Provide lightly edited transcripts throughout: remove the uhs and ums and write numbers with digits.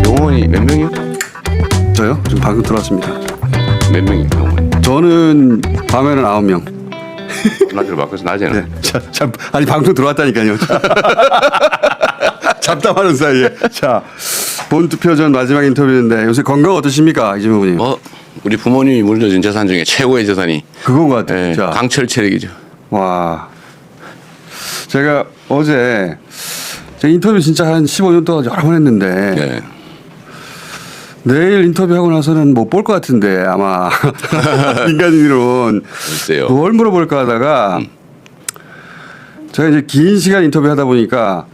경호원이 몇 명이요? 저요? 지금 방금 들어왔습니다. 몇 명이요, 경호원이? 저는 밤에는 9명. 낮으로 바꿔서 낮에는. 네. 아니 방금 들어왔다니까요. 잡담하는 사이에. 자, 본 투표 전 마지막 인터뷰인데 요새 건강 어떠십니까, 이재명 후보님? 우리 부모님이 물려준 재산 중에 최고의 재산이 그건 것 같아요. 예, 자, 강철 체력이죠. 와, 제가 어제 제 인터뷰 진짜 한 15년 동안 여러 번 했는데 네. 내일 인터뷰하고 나서는 못 볼 것 같은데 아마 민간인으로는 글쎄요. 뭘 물어볼까 하다가 제가 이제 긴 시간 인터뷰하다 보니까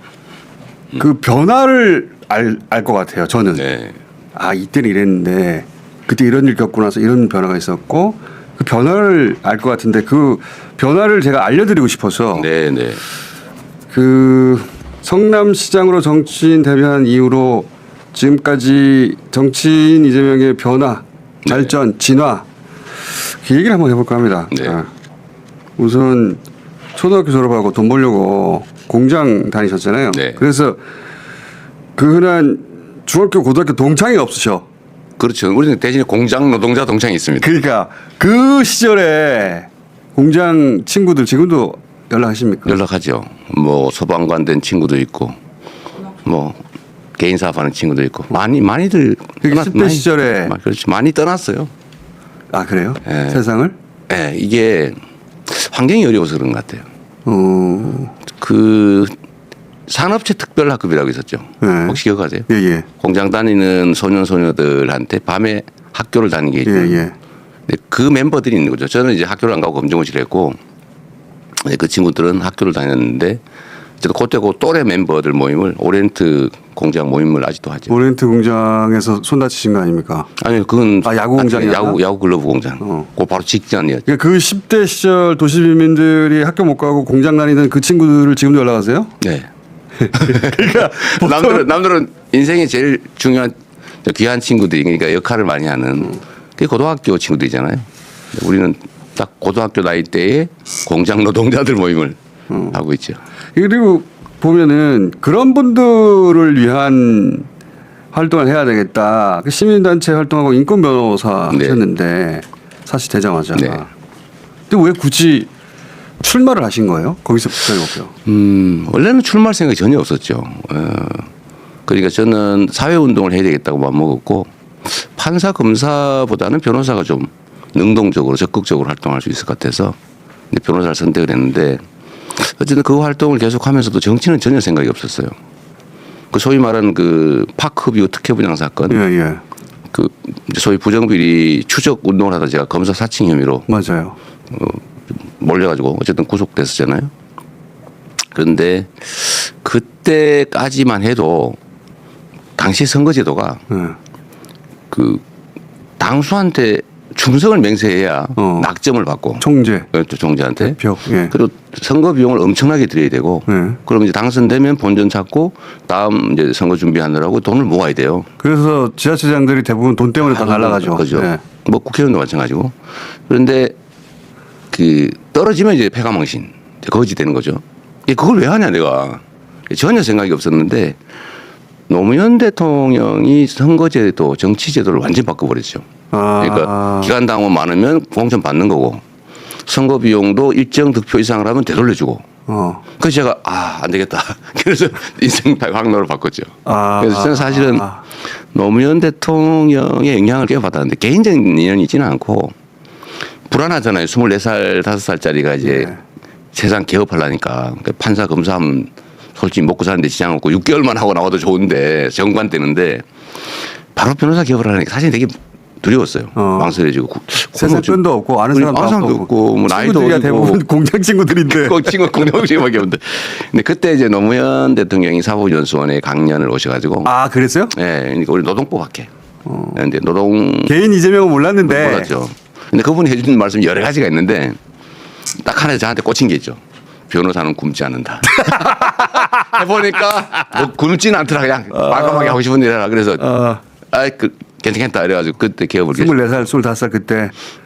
그 변화를 알 것 같아요. 저는 네. 아 이때는 이랬는데 그때 이런 일 겪고 나서 이런 변화가 있었고 그 변화를 알 것 같은데 그 변화를 제가 알려드리고 싶어서 네, 네. 그 성남시장으로 정치인 데뷔한 이후로 지금까지 정치인 이재명의 변화, 발전, 진화 그 얘기를 한번 해볼까 합니다. 네. 자, 우선 초등학교 졸업하고 돈 벌려고 공장 다니셨잖아요. 네. 그래서 그 흔한 중학교, 고등학교 동창이 없으셔. 그렇죠. 우리는 대신에 공장 노동자 동창이 있습니다. 그러니까 그 시절에 공장 친구들 지금도 연락하십니까? 연락하죠. 뭐 소방관 된 친구도 있고 뭐 개인 사업하는 친구도 있고 많이들 그게 10대 시절에 그렇지 많이 떠났어요. 아 그래요? 네. 세상을? 네, 이게 환경이 어려워서 그런 것 같아요. 그 산업체 특별학급이라고 있었죠. 네. 혹시 기억하세요? 예예. 공장 다니는 소년 소녀들한테 밤에 학교를 다니게 했죠. 예예. 근데 그 멤버들이 있는 거죠. 저는 이제 학교를 안 가고 검정고시를 했고 그 친구들은 학교를 다녔는데 그때 그 또래 멤버들 모임을 오리엔트 공장 모임을 아직도 하죠. 오리엔트 공장에서 손 다치신 거 아닙니까? 아니 그건 야구 공장이었나? 야구 글러브 공장. 그 바로 직전이었죠. 그러니까 그 10대 시절 도시민들이 학교 못 가고 공장 다니던 그 친구들을 지금도 연락하세요? 네. 그러니까 남들은 인생에 제일 중요한 귀한 친구들이 그러니까 역할을 많이 하는 그게 고등학교 친구들이잖아요. 우리는 딱 고등학교 나이 때에 공장 노동자들 모임을 하고 있죠. 그리고 보면은 그런 분들을 위한 활동을 해야 되겠다. 그 시민단체 활동하고 인권 변호사 네. 하셨는데 사실 되자마자. 네. 근데 왜 굳이 출마를 하신 거예요? 거기서 부탁해볼게요. 원래는 출마할 생각이 전혀 없었죠. 그러니까 저는 사회운동을 해야 되겠다고 마음먹었고 판사 검사보다는 변호사가 좀 능동적으로 적극적으로 활동할 수 있을 것 같아서 변호사를 선택을 했는데 어쨌든 그 활동을 계속하면서도 정치는 전혀 생각이 없었어요. 그 소위 말하는 그 파크뷰 특혜 분양 사건, 예. 그 소위 부정비리 추적 운동을 하다 제가 검사 사칭 혐의로 맞아요. 몰려가지고 어쨌든 구속됐었잖아요. 그런데 그때까지만 해도 당시 선거제도가 그 당수한테 충성을 맹세해야 낙점을 받고 총재, 그렇죠, 총재한테. 대표, 예. 그리고 선거 비용을 엄청나게 들여야 되고, 그럼 이제 당선되면 본전 찾고 다음 이제 선거 준비하느라고 돈을 모아야 돼요. 그래서 지자체장들이 대부분 돈 때문에 다 날라가죠. 그죠. 예. 뭐 국회의원도 마찬가지고. 그런데 그 떨어지면 이제 패가망신, 거지 되는 거죠. 그걸 왜 하냐 내가 전혀 생각이 없었는데 노무현 대통령이 선거제도, 정치제도를 완전 바꿔버렸죠. 그러니까 기간 당원 많으면 공천 받는 거고 선거 비용도 일정 득표 이상을 하면 되돌려주고. 그래서 제가 안 되겠다. 그래서 인생 확로를 바꿨죠. 그래서 저는 사실은 노무현 대통령의 영향을 꽤 받았는데 개인적인 인연이 있지는 않고 불안하잖아요. 24살, 5살짜리가 이제 세상 개업하려니까 판사 검사하면 솔직히 먹고 사는데 지장 없고 6개월만 하고 나와도 좋은데 정관 되는데 바로 변호사 개업을 하니까 사실 되게 두려웠어요. 망설여지고 세상권도 없고 아는 사람도 없고 뭐 나이도 어리고 대부분 공장 친구들인데 친구 공장 친구밖에 없는데 근데 그때 이제 노무현 대통령이 사법연수원에 강연을 오셔가지고 그랬어요? 네, 그러니까 우리 노동법 학회. 근데 노동 개인 이재명은 몰랐는데 몰랐죠. 근데 그분이 해주는 말씀이 여러 가지가 있는데 딱 하나 저한테 꽂힌 게 있죠. 변호사는 굶지 않는다. 해보니까 뭐 굶지는 않더라. 그냥 과감하게 하고 싶은 일 해라. 그래서 괜찮겠다 이래가지고 그때 개업을 24살, 25살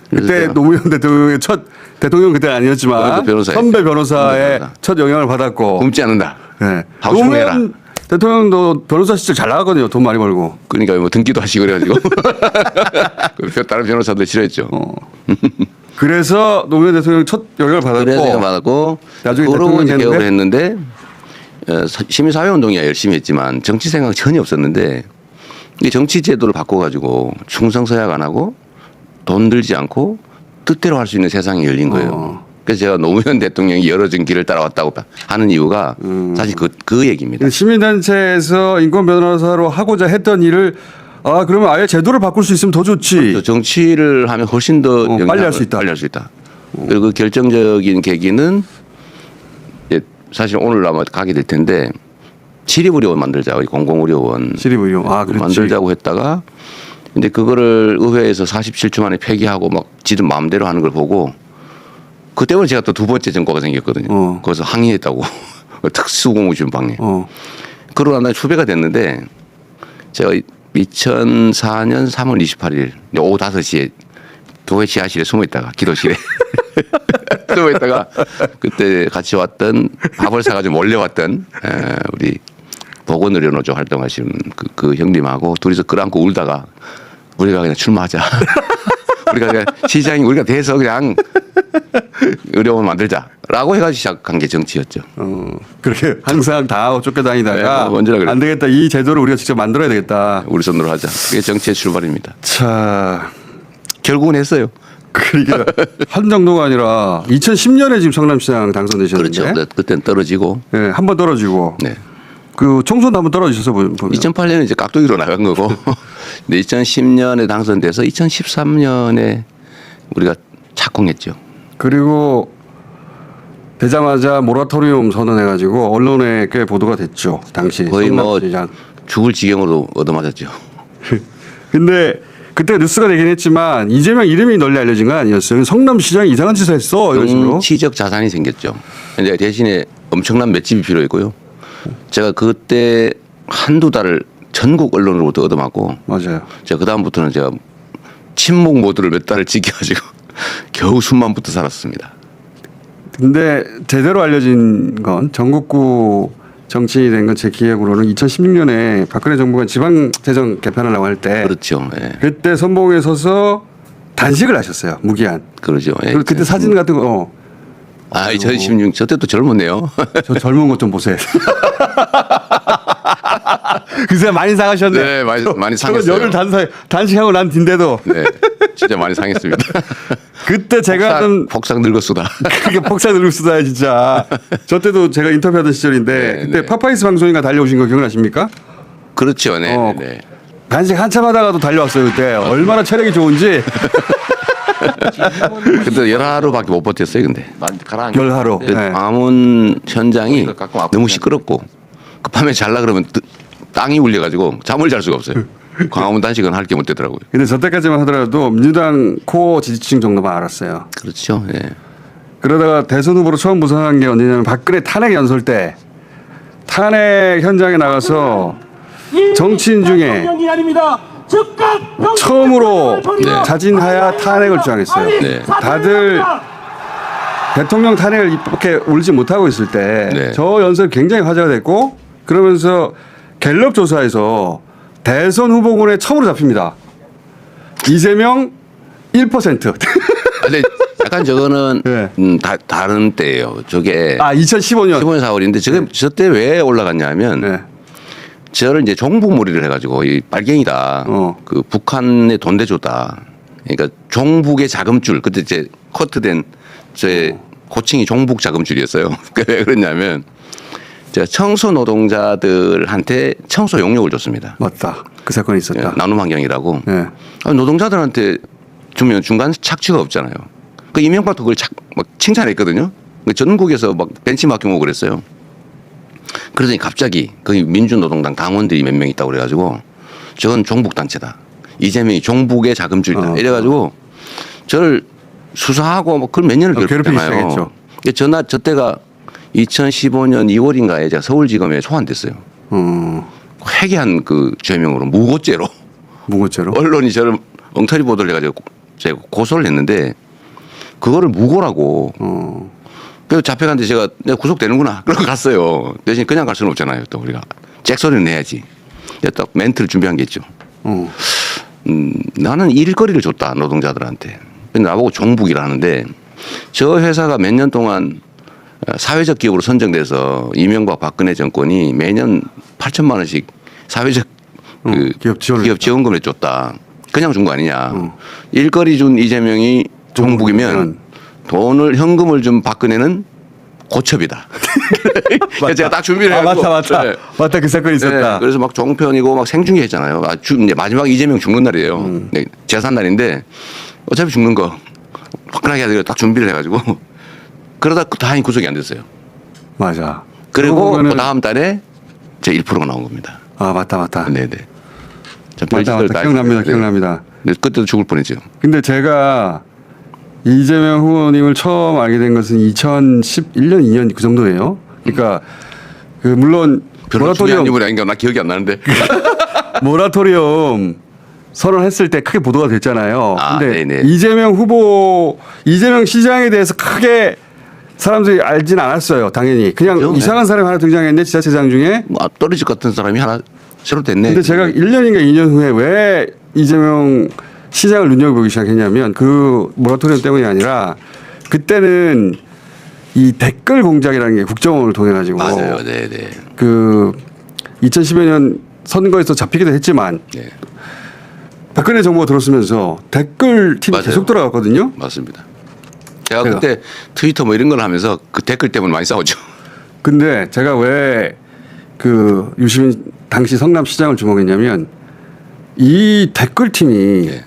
그때 노무현 대통령의 첫 대통령 그때는 아니었지만 선배 변호사의 첫 영향을 받았고 굶지 않는다. 네. 하고 싶은 일 해라. 대통령도 변호사 시절 잘 나가거든요. 돈 많이 벌고. 그러니까 뭐 등기도 하시고 그래가지고 다른 변호사들 싫어했죠. 그래서 노무현 대통령 첫 영향을 그래서 받았고 받았고 나중에 그러고 이제 대통령이 개업을 됐는데 했는데 시민사회운동이야 열심히 했지만 정치 생각 전혀 없었는데 이 정치 제도를 바꿔가지고 충성서약 안 하고 돈 들지 않고 뜻대로 할 수 있는 세상이 열린 거예요. 그래서 제가 노무현 대통령이 열어준 길을 따라왔다고 하는 이유가 사실 그 얘기입니다. 시민단체에서 인권 변호사로 하고자 했던 일을 그러면 아예 제도를 바꿀 수 있으면 더 좋지. 정치를 하면 훨씬 더 빨리 할 수 있다. 빨리 할 수 있다. 그리고 그 결정적인 계기는 이제 사실 오늘 아마 가게 될 텐데 시립의료원 만들자. 공공의료원 시립의료. 그렇지. 만들자고 했다가 근데 그거를 의회에서 47초 만에 폐기하고 막 지들 마음대로 하는 걸 보고 그때부터 제가 또 두 번째 정과가 생겼거든요. 거기서 항의했다고. 특수공무지원 방해. 그러고 난 다음에 추배가 됐는데 제가 2004년 3월 28일 오후 5시에 교회 지하실에 숨어있다가 기도실에 숨어있다가 그때 같이 왔던 밥을 사가지고 몰래 왔던 우리 보건의료노조 활동하시는 그 형님하고 둘이서 끌어안고 울다가 우리가 그냥 출마하자. 우리가 그냥 시장이 우리가 돼서 그냥 의료원 만들자라고 해가지고 시작한 게 정치였죠. 그렇게 항상 다 하고 쫓겨다니다가 네, 먼저라 그래. 안 되겠다. 이 제도를 우리가 직접 만들어야 되겠다. 우리 손으로 하자. 그게 정치의 출발입니다. 자, 결국은 했어요. 그러니까 한 정도가 아니라 2010년에 지금 성남시장 당선되셨는데 그렇죠. 그때는 떨어지고. 네, 한 번 떨어지고 네. 그 총선도 한번 떨어지셔서 보면 2008년에 이제 깍두기로 나간 거고, 근데 2010년에 당선돼서 2013년에 우리가 착공했죠. 그리고 되자마자 모라토리움 선언해가지고 언론에 꽤 보도가 됐죠. 당시 거의 뭐 성남시장. 죽을 지경으로 얻어맞았죠. 근데 그때 뉴스가 되긴 했지만 이재명 이름이 널리 알려진 건 아니었어요. 성남시장이 이상한 짓을 했어 이런 식으로. 정치적 자산이 생겼죠. 근데 대신에 엄청난 맷집이 필요했고요. 제가 그때 한두 달을 전국 언론으로부터 얻어맞고, 맞아요. 제가 그 다음부터는 제가 침묵 모드를 몇 달을 지켜가지고 겨우 숨만부터 살았습니다. 근데 제대로 알려진 건 전국구 정치인이 된 건 제 기억으로는 2016년에 박근혜 정부가 지방재정 개편하려고 할 때 그렇죠. 예. 그때 선봉에 서서 단식을 하셨어요. 무기한. 그러죠. 예. 그리고 그때 사진 같은 거 2016, 저 때도 젊었네요. 저 젊은 것 좀 보세요. 그새 많이 상하셨네. 네, 많이 저는 상했어요. 열흘 단식하고 난 뒤인데도 네, 진짜 많이 상했습니다. 그때 제가 좀 폭삭 늙었수다. 그게 폭삭 늙을 수다 진짜. 저 때도 제가 인터뷰하던 시절인데 네, 그때 네. 파파이스 방송인가 달려오신 거 기억나십니까? 그렇죠. 네. 어. 네. 단식 한참 하다가도 달려왔어요 그때. 얼마나 체력이 좋은지. 근데 열하루밖에 못 버텼어요. 근데 열하루. 그 네. 방문 현장이 너무 시끄럽고 그 밤에 잘라 그러면 땅이 울려가지고 잠을 잘 수가 없어요. 광화문 단식은 할 게 못 되더라고요. 근데 저 때까지만 하더라도 민주당 코어 지지층 정도만 알았어요. 그렇죠. 예. 그러다가 대선 후보로 처음 부상한 게 언제냐면 박근혜 탄핵 연설 때 탄핵 현장에 나가서 정치인 중에 처음으로 네. 자진하야 탄핵을 주장했어요. 네. 다들 대통령 탄핵을 이렇게 울지 못하고 있을 때 저 네. 연설 굉장히 화제가 됐고 그러면서 갤럽 조사에서 대선 후보군에 처음으로 잡힙니다. 이재명 1%. 근데 약간 저거는 네. 다른 때예요. 저게 2015년. 15년 4월인데 저때 왜 올라갔냐면 네. 저를 이제 종북몰이를 해가지고 이 빨갱이다. 그 북한의 돈대조다. 그러니까 종북의 자금줄. 그때 이제 커트된 제 호칭이 종북 자금줄이었어요. 왜 그랬냐면 제가 청소 노동자들한테 청소 용역을 줬습니다. 맞다. 그 사건이 있었다. 나눔 환경이라고. 네. 노동자들한테 주면 중간 착취가 없잖아요. 그 이명박도 그걸 막 칭찬했거든요. 전국에서 막 벤치마킹 오고 그랬어요. 그러더니 갑자기 거기 민주노동당 당원들이 몇 명 있다고 그래가지고 저건 종북단체다. 이재명이 종북의 자금줄이다. 이래가지고 저를 수사하고 뭐 그걸 몇 년을 괴롭히기 괴롭혔잖아요. 저 때가 2015년 2월인가에 제가 서울지검에 소환됐어요. 회계한 그 죄명으로 무고죄로. 무고죄로? 언론이 저를 엉터리 보도를 해가지고 제가 고소를 했는데 그거를 무고라고. 그래서 잡혀갔는데 제가 내가 구속되는구나. 그러고 갔어요. 대신 그냥 갈 수는 없잖아요. 또 우리가 잭소리는 내야지. 딱 멘트를 준비한 게 있죠. 나는 일거리를 줬다 노동자들한테. 나보고 종북이라는데 저 회사가 몇 년 동안 사회적 기업으로 선정돼서 이명박 박근혜 정권이 매년 8천만 원씩 사회적 그 기업 지원금을 줬다. 그냥 준 거 아니냐. 일거리 준 이재명이 종북이면 돈을 현금을 준 박근혜는 고첩이다. 그래서 제가 딱 준비를 해가지고 맞다. 네. 맞다. 그 사건이 있었다. 네. 그래서 막 종편이고 막 생중계했잖아요. 이제 마지막 이재명 죽는 날이에요. 네. 재산 날인데 어차피 죽는 거 화끈하게 해야 되고 딱 준비를 해가지고 그러다 다행히 구속이 안 됐어요. 맞아. 그리고 그 다음 달에 제 1%가 나온 겁니다. 아 맞다. 네네. 맞다. 기억납니다. 네, 그때도 죽을 뻔했죠. 근데 제가 이재명 후보님을 처음 알게 된 것은 2011년, 2년 그 정도예요. 그러니까 그 물론 별로 중요한 인물이 아닌가 나 기억이 안 나는데. 모라토리엄 선언했을 때 크게 보도가 됐잖아요. 근데 네네. 이재명 시장에 대해서 크게 사람들이 알진 않았어요. 당연히 그냥 그렇죠? 이상한 사람이 하나 등장했네 지자체장 중에. 뭐 떨어질 것 같은 사람이 하나 새로 됐네. 근데 제가 1년인가 2년 후에 왜 이재명 시장을 눈여겨보기 시작했냐면 그 모라토리엄 때문이 아니라 그때는 이 댓글 공작이라는 게 국정원을 통해 가지고 맞아요. 네네. 그 2012년 선거에서 잡히기도 했지만 네. 박근혜 정부가 들었으면서 댓글 팀이 맞아요. 계속 들어갔거든요. 맞습니다. 제가 그때 트위터 뭐 이런 걸 하면서 그 댓글 때문에 많이 싸웠죠. 근데 제가 왜 그 유시민 당시 성남시장을 주목했냐면 이 댓글 팀이 네.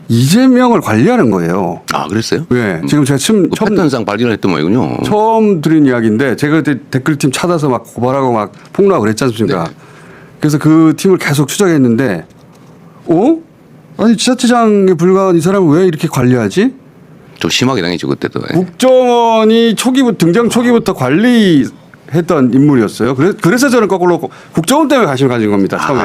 이재명을 관리하는 거예요. 아 그랬어요? 네. 지금 제가 처음 패턴상 발견했던 모양이군요. 처음 들은 이야기인데 제가 그때 댓글팀 찾아서 막 고발하고 막 폭로하고 그랬지 않습니까? 네. 그래서 그 팀을 계속 추적했는데 아니 지자체장에 불과한 이 사람을 왜 이렇게 관리하지? 좀 심하게 당했죠 그때도. 네. 국정원이 등장 초기부터 관리했던 인물이었어요. 그래서 저는 거꾸로 국정원 때문에 관심을 가진 겁니다. 처음에.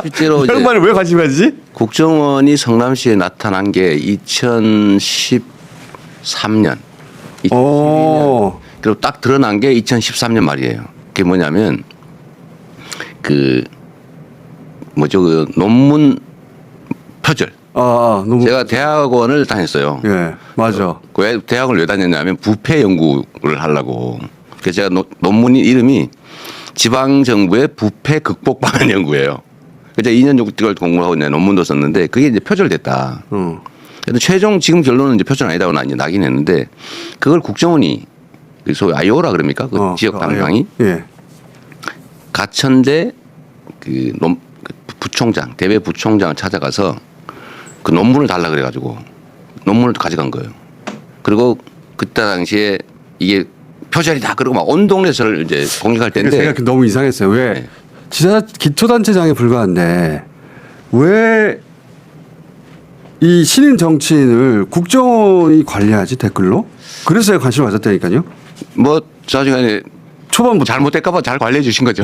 실제로 이제 양반을 왜 관심 가지지? 국정원이 성남시에 나타난 게 2013년, 2012년 그리고 딱 드러난 게 2013년 말이에요. 그게 뭐냐면 그 논문 표절. 너무 제가 대학원을 다녔어요. 예, 맞아. 왜 대학을 왜 다녔냐면 부패 연구를 하려고. 그래서 제가 논문 이름이 지방 정부의 부패 극복 방안 연구예요. 그래서 2년 6개월 공부하고 이제 논문도 썼는데 그게 이제 표절됐다. 그래도 최종 지금 결론은 이제 표절 아니다고 나긴 했는데 그걸 국정원이 소위 아이오라 그럽니까? 그 지역 담당이 예. 가천대 그 부총장 대외 부총장을 찾아가서 그 논문을 달라 그래가지고 논문을 가져간 거예요. 그리고 그때 당시에 이게 표절이다 그러고 막 온 동네 저를 이제 공격할 때인데 제가 너무 이상했어요. 왜 네. 기초단체장에 불과한데 왜 이 신인 정치인을 국정원이 관리하지 댓글로? 그래서 제가 관심을 가졌다니까요. 뭐 자중간에 초반부터 잘못될까봐 잘 관리해 주신 거죠.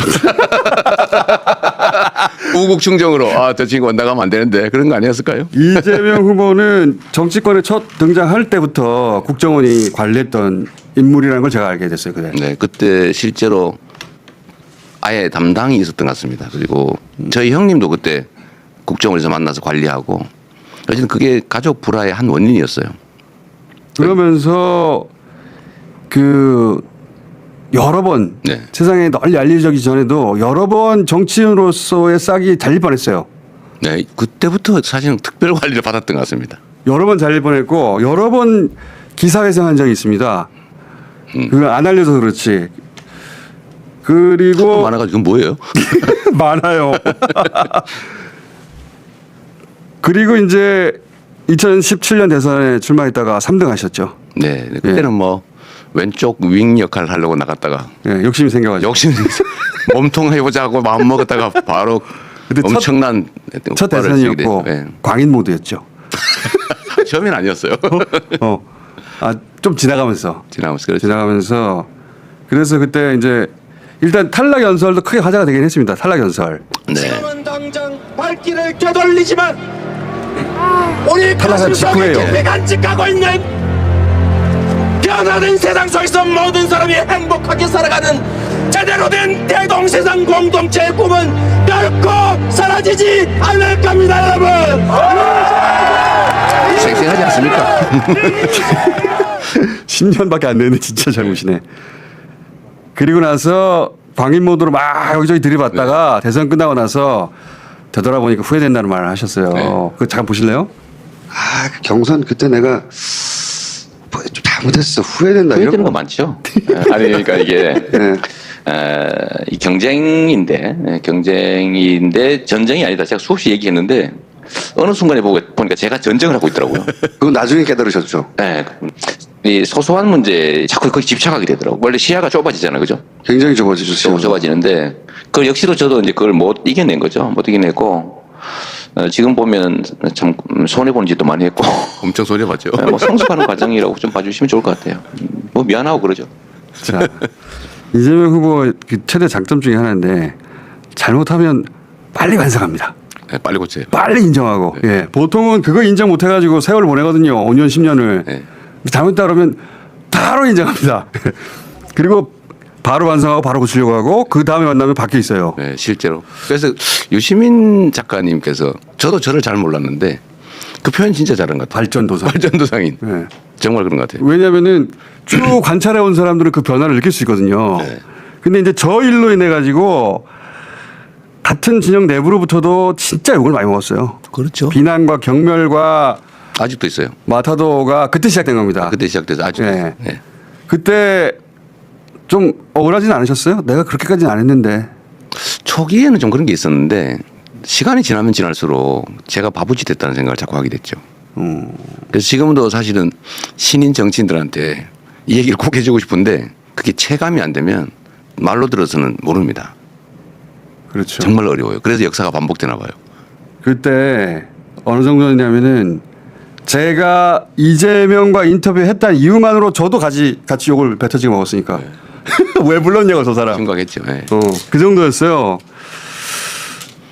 우국충정으로 저 친구 나가면 안 되는데 그런 거 아니었을까요? 이재명 후보는 정치권에 첫 등장할 때부터 국정원이 관리했던 인물이라는 걸 제가 알게 됐어요. 그때. 네, 그때 실제로 아예 담당이 있었던 것 같습니다. 그리고 저희 형님도 그때 국정원에서 만나서 관리하고 어쨌든 그게 가족 불화의 한 원인이었어요. 그러면서 그 여러 번 네. 세상에 널리 알려지기 전에도 여러 번 정치인으로서의 싹이 잘릴 뻔했어요. 네, 그때부터 사실은 특별 관리를 받았던 것 같습니다. 여러 번 잘릴 뻔했고 여러 번 기사회생한 적이 있습니다. 그걸 안 알려서 그렇지. 그리고 많아가지고 뭐예요? 많아요. 그리고 이제 2017년 대선에 출마했다가 3등 하셨죠. 네, 그때는 뭐 왼쪽 윙 역할을 하려고 나갔다가 예, 욕심이 생겨가지고. 욕심 몸통 해보자고 마음 먹었다가 바로 근데 엄청난 첫 효과를 대선이었고 쓰게 됐- 광인 모드였죠. 네. 처음엔 아니었어요. 좀 지나가면서 지나가면서 그래서 그때 이제 일단 탈락 연설도 크게 화제가 되긴 했습니다. 탈락 연설. 네. 지금은 당장 발길을 되돌리지만 우리 탈락한 가슴속에 직후예요. 깊이 간직하고 있는 변화된 세상 속에서 모든 사람이 행복하게 살아가는 제대로 제대로 된 대동세상 공동체의 꿈은 결코 사라지지 않을 겁니다, 여러분. 쌩쌩하지 않습니까? 10년밖에 안 됐는데 진짜 잘못이네. 그리고 나서 광인 모드로 막 여기저기 들이받다가 대선 끝나고 나서 되돌아보니까 후회된다는 말을 하셨어요. 네. 그거 잠깐 보실래요? 아, 그 경선 그때 내가 뭐좀 잘못했어. 후회된다. 후회되는 이런 거 많죠. 아니 그러니까 이게 네. 이 경쟁인데 전쟁이 아니다. 제가 수없이 얘기했는데 어느 순간에 보니까 제가 전쟁을 하고 있더라고요. 그건 나중에 깨달으셨죠. 네. 이 소소한 문제 자꾸 거기 집착하게 되더라고. 원래 시야가 좁아지잖아요, 그죠? 굉장히 좁아지셨어요. 좁아지는데 그 역시도 저도 이제 그걸 못 이겨낸 거죠. 못 이겨내고 지금 보면 참 손해 보는 짓도 많이 했고 엄청 손해봤죠. 뭐 성숙하는 과정이라고 좀 봐주시면 좋을 것 같아요. 뭐 미안하고 그러죠. 자, 이재명 후보 그 최대 장점 중에 하나인데 잘못하면 빨리 반성합니다. 네, 빨리 고쳐요. 빨리 인정하고. 예. 보통은 그거 인정 못 해가지고 세월을 보내거든요. 5년, 10년을. 네. 잘못했다 그러면 바로 인정합니다. 그리고 바로 반성하고 바로 고치려고 하고 그 다음에 만나면 바뀌어 있어요. 네, 실제로. 그래서 유시민 작가님께서 저도 저를 잘 몰랐는데 그 표현 진짜 잘한 것 같아요. 발전도상. 발전도상인. 예. 정말 그런 것 같아요. 왜냐면은 쭉 관찰해 온 사람들은 그 변화를 느낄 수 있거든요. 네. 근데 이제 저 일로 인해 가지고 같은 진영 내부로부터도 진짜 욕을 많이 먹었어요. 그렇죠. 비난과 경멸과 아직도 있어요. 마타도가 그때 시작된 겁니다. 그때 시작돼서 아직도. 네. 네. 그때 좀 억울하진 않으셨어요? 내가 그렇게까지는 안 했는데. 초기에는 좀 그런 게 있었는데 시간이 지나면 지날수록 제가 바보짓 됐다는 생각을 자꾸 하게 됐죠. 그래서 지금도 사실은 신인 정치인들한테 이 얘기를 꼭 해주고 싶은데 그게 체감이 안 되면 말로 들어서는 모릅니다. 그렇죠. 정말 어려워요. 그래서 역사가 반복되나 봐요. 그때 어느 정도였냐면은 제가 이재명과 인터뷰했다는 이유만으로 저도 같이 욕을 뱉어지게 먹었으니까. 왜 불렀냐고 저 사람. 심각했죠. 네. 그 정도였어요.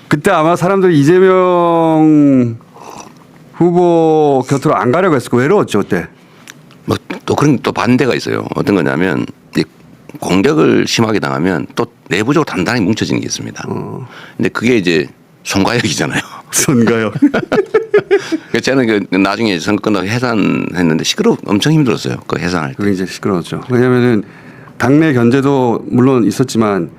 그때 아마 사람들이 이재명 후보 곁으로 안 가려고 했을 거 외로웠죠 그때. 뭐 또 그런 또 반대가 있어요. 어떤 거냐면 이 공격을 심하게 당하면 또 내부적으로 단단히 뭉쳐지는 게 있습니다. 근데 그게 이제 송가혁이잖아요. 선가요. 그래서 저는 그 나중에 선거 끝나고 해산했는데 엄청 힘들었어요. 그 해산할 때. 그게 이제 시끄러웠죠. 왜냐하면은 당내 견제도 물론 있었지만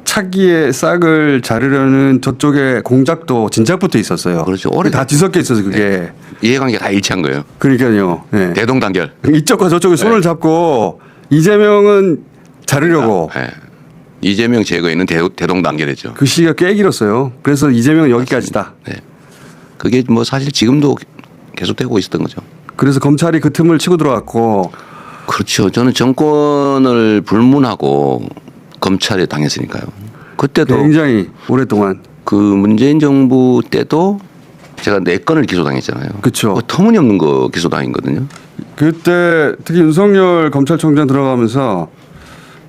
차기의 싹을 자르려는 저쪽에 공작도 진작부터 있었어요. 그렇죠. 그게 오래 다 뒤섞여 있어서 그게. 이해관계가 다 일치한 거예요. 그러니까요. 네. 대동단결. 이쪽과 저쪽이 손을 잡고 이재명은 자르려고 네. 이재명 제거에는 대동단결했죠. 그 시기가 꽤 길었어요. 그래서 이재명은 여기까지다. 네. 그게 뭐 사실 지금도 계속되고 있었던 거죠. 그래서 검찰이 그 틈을 치고 들어왔고 그렇죠. 저는 정권을 불문하고 검찰에 당했으니까요. 그때도 굉장히 오랫동안. 그 문재인 정부 때도 제가 4건을 기소당했잖아요. 그쵸. 터무니없는 거 기소당했거든요. 그때 특히 윤석열 검찰총장 들어가면서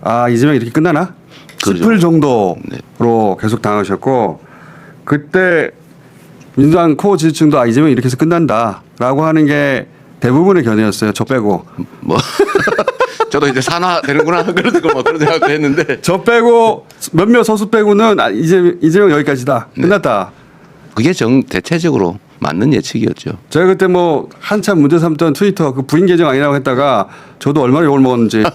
아 이재명 이렇게 끝나나 그렇죠. 싶을 정도로 네. 계속 당하셨고 그때 민주당 코어 지지층도 아 이재명 이렇게 해서 끝난다라고 하는 게 대부분의 견해였어요. 저 빼고. 뭐 저도 이제 산화 되는구나 그런 생각도 했는데 저 빼고 몇몇 소수 빼고는 아, 이재명 여기까지다. 끝났다. 그게 대체적으로 맞는 예측이었죠. 제가 그때 뭐 한참 문제 삼던 트위터 그 부인 계정 아니라고 했다가 저도 얼마나 욕을 먹었는지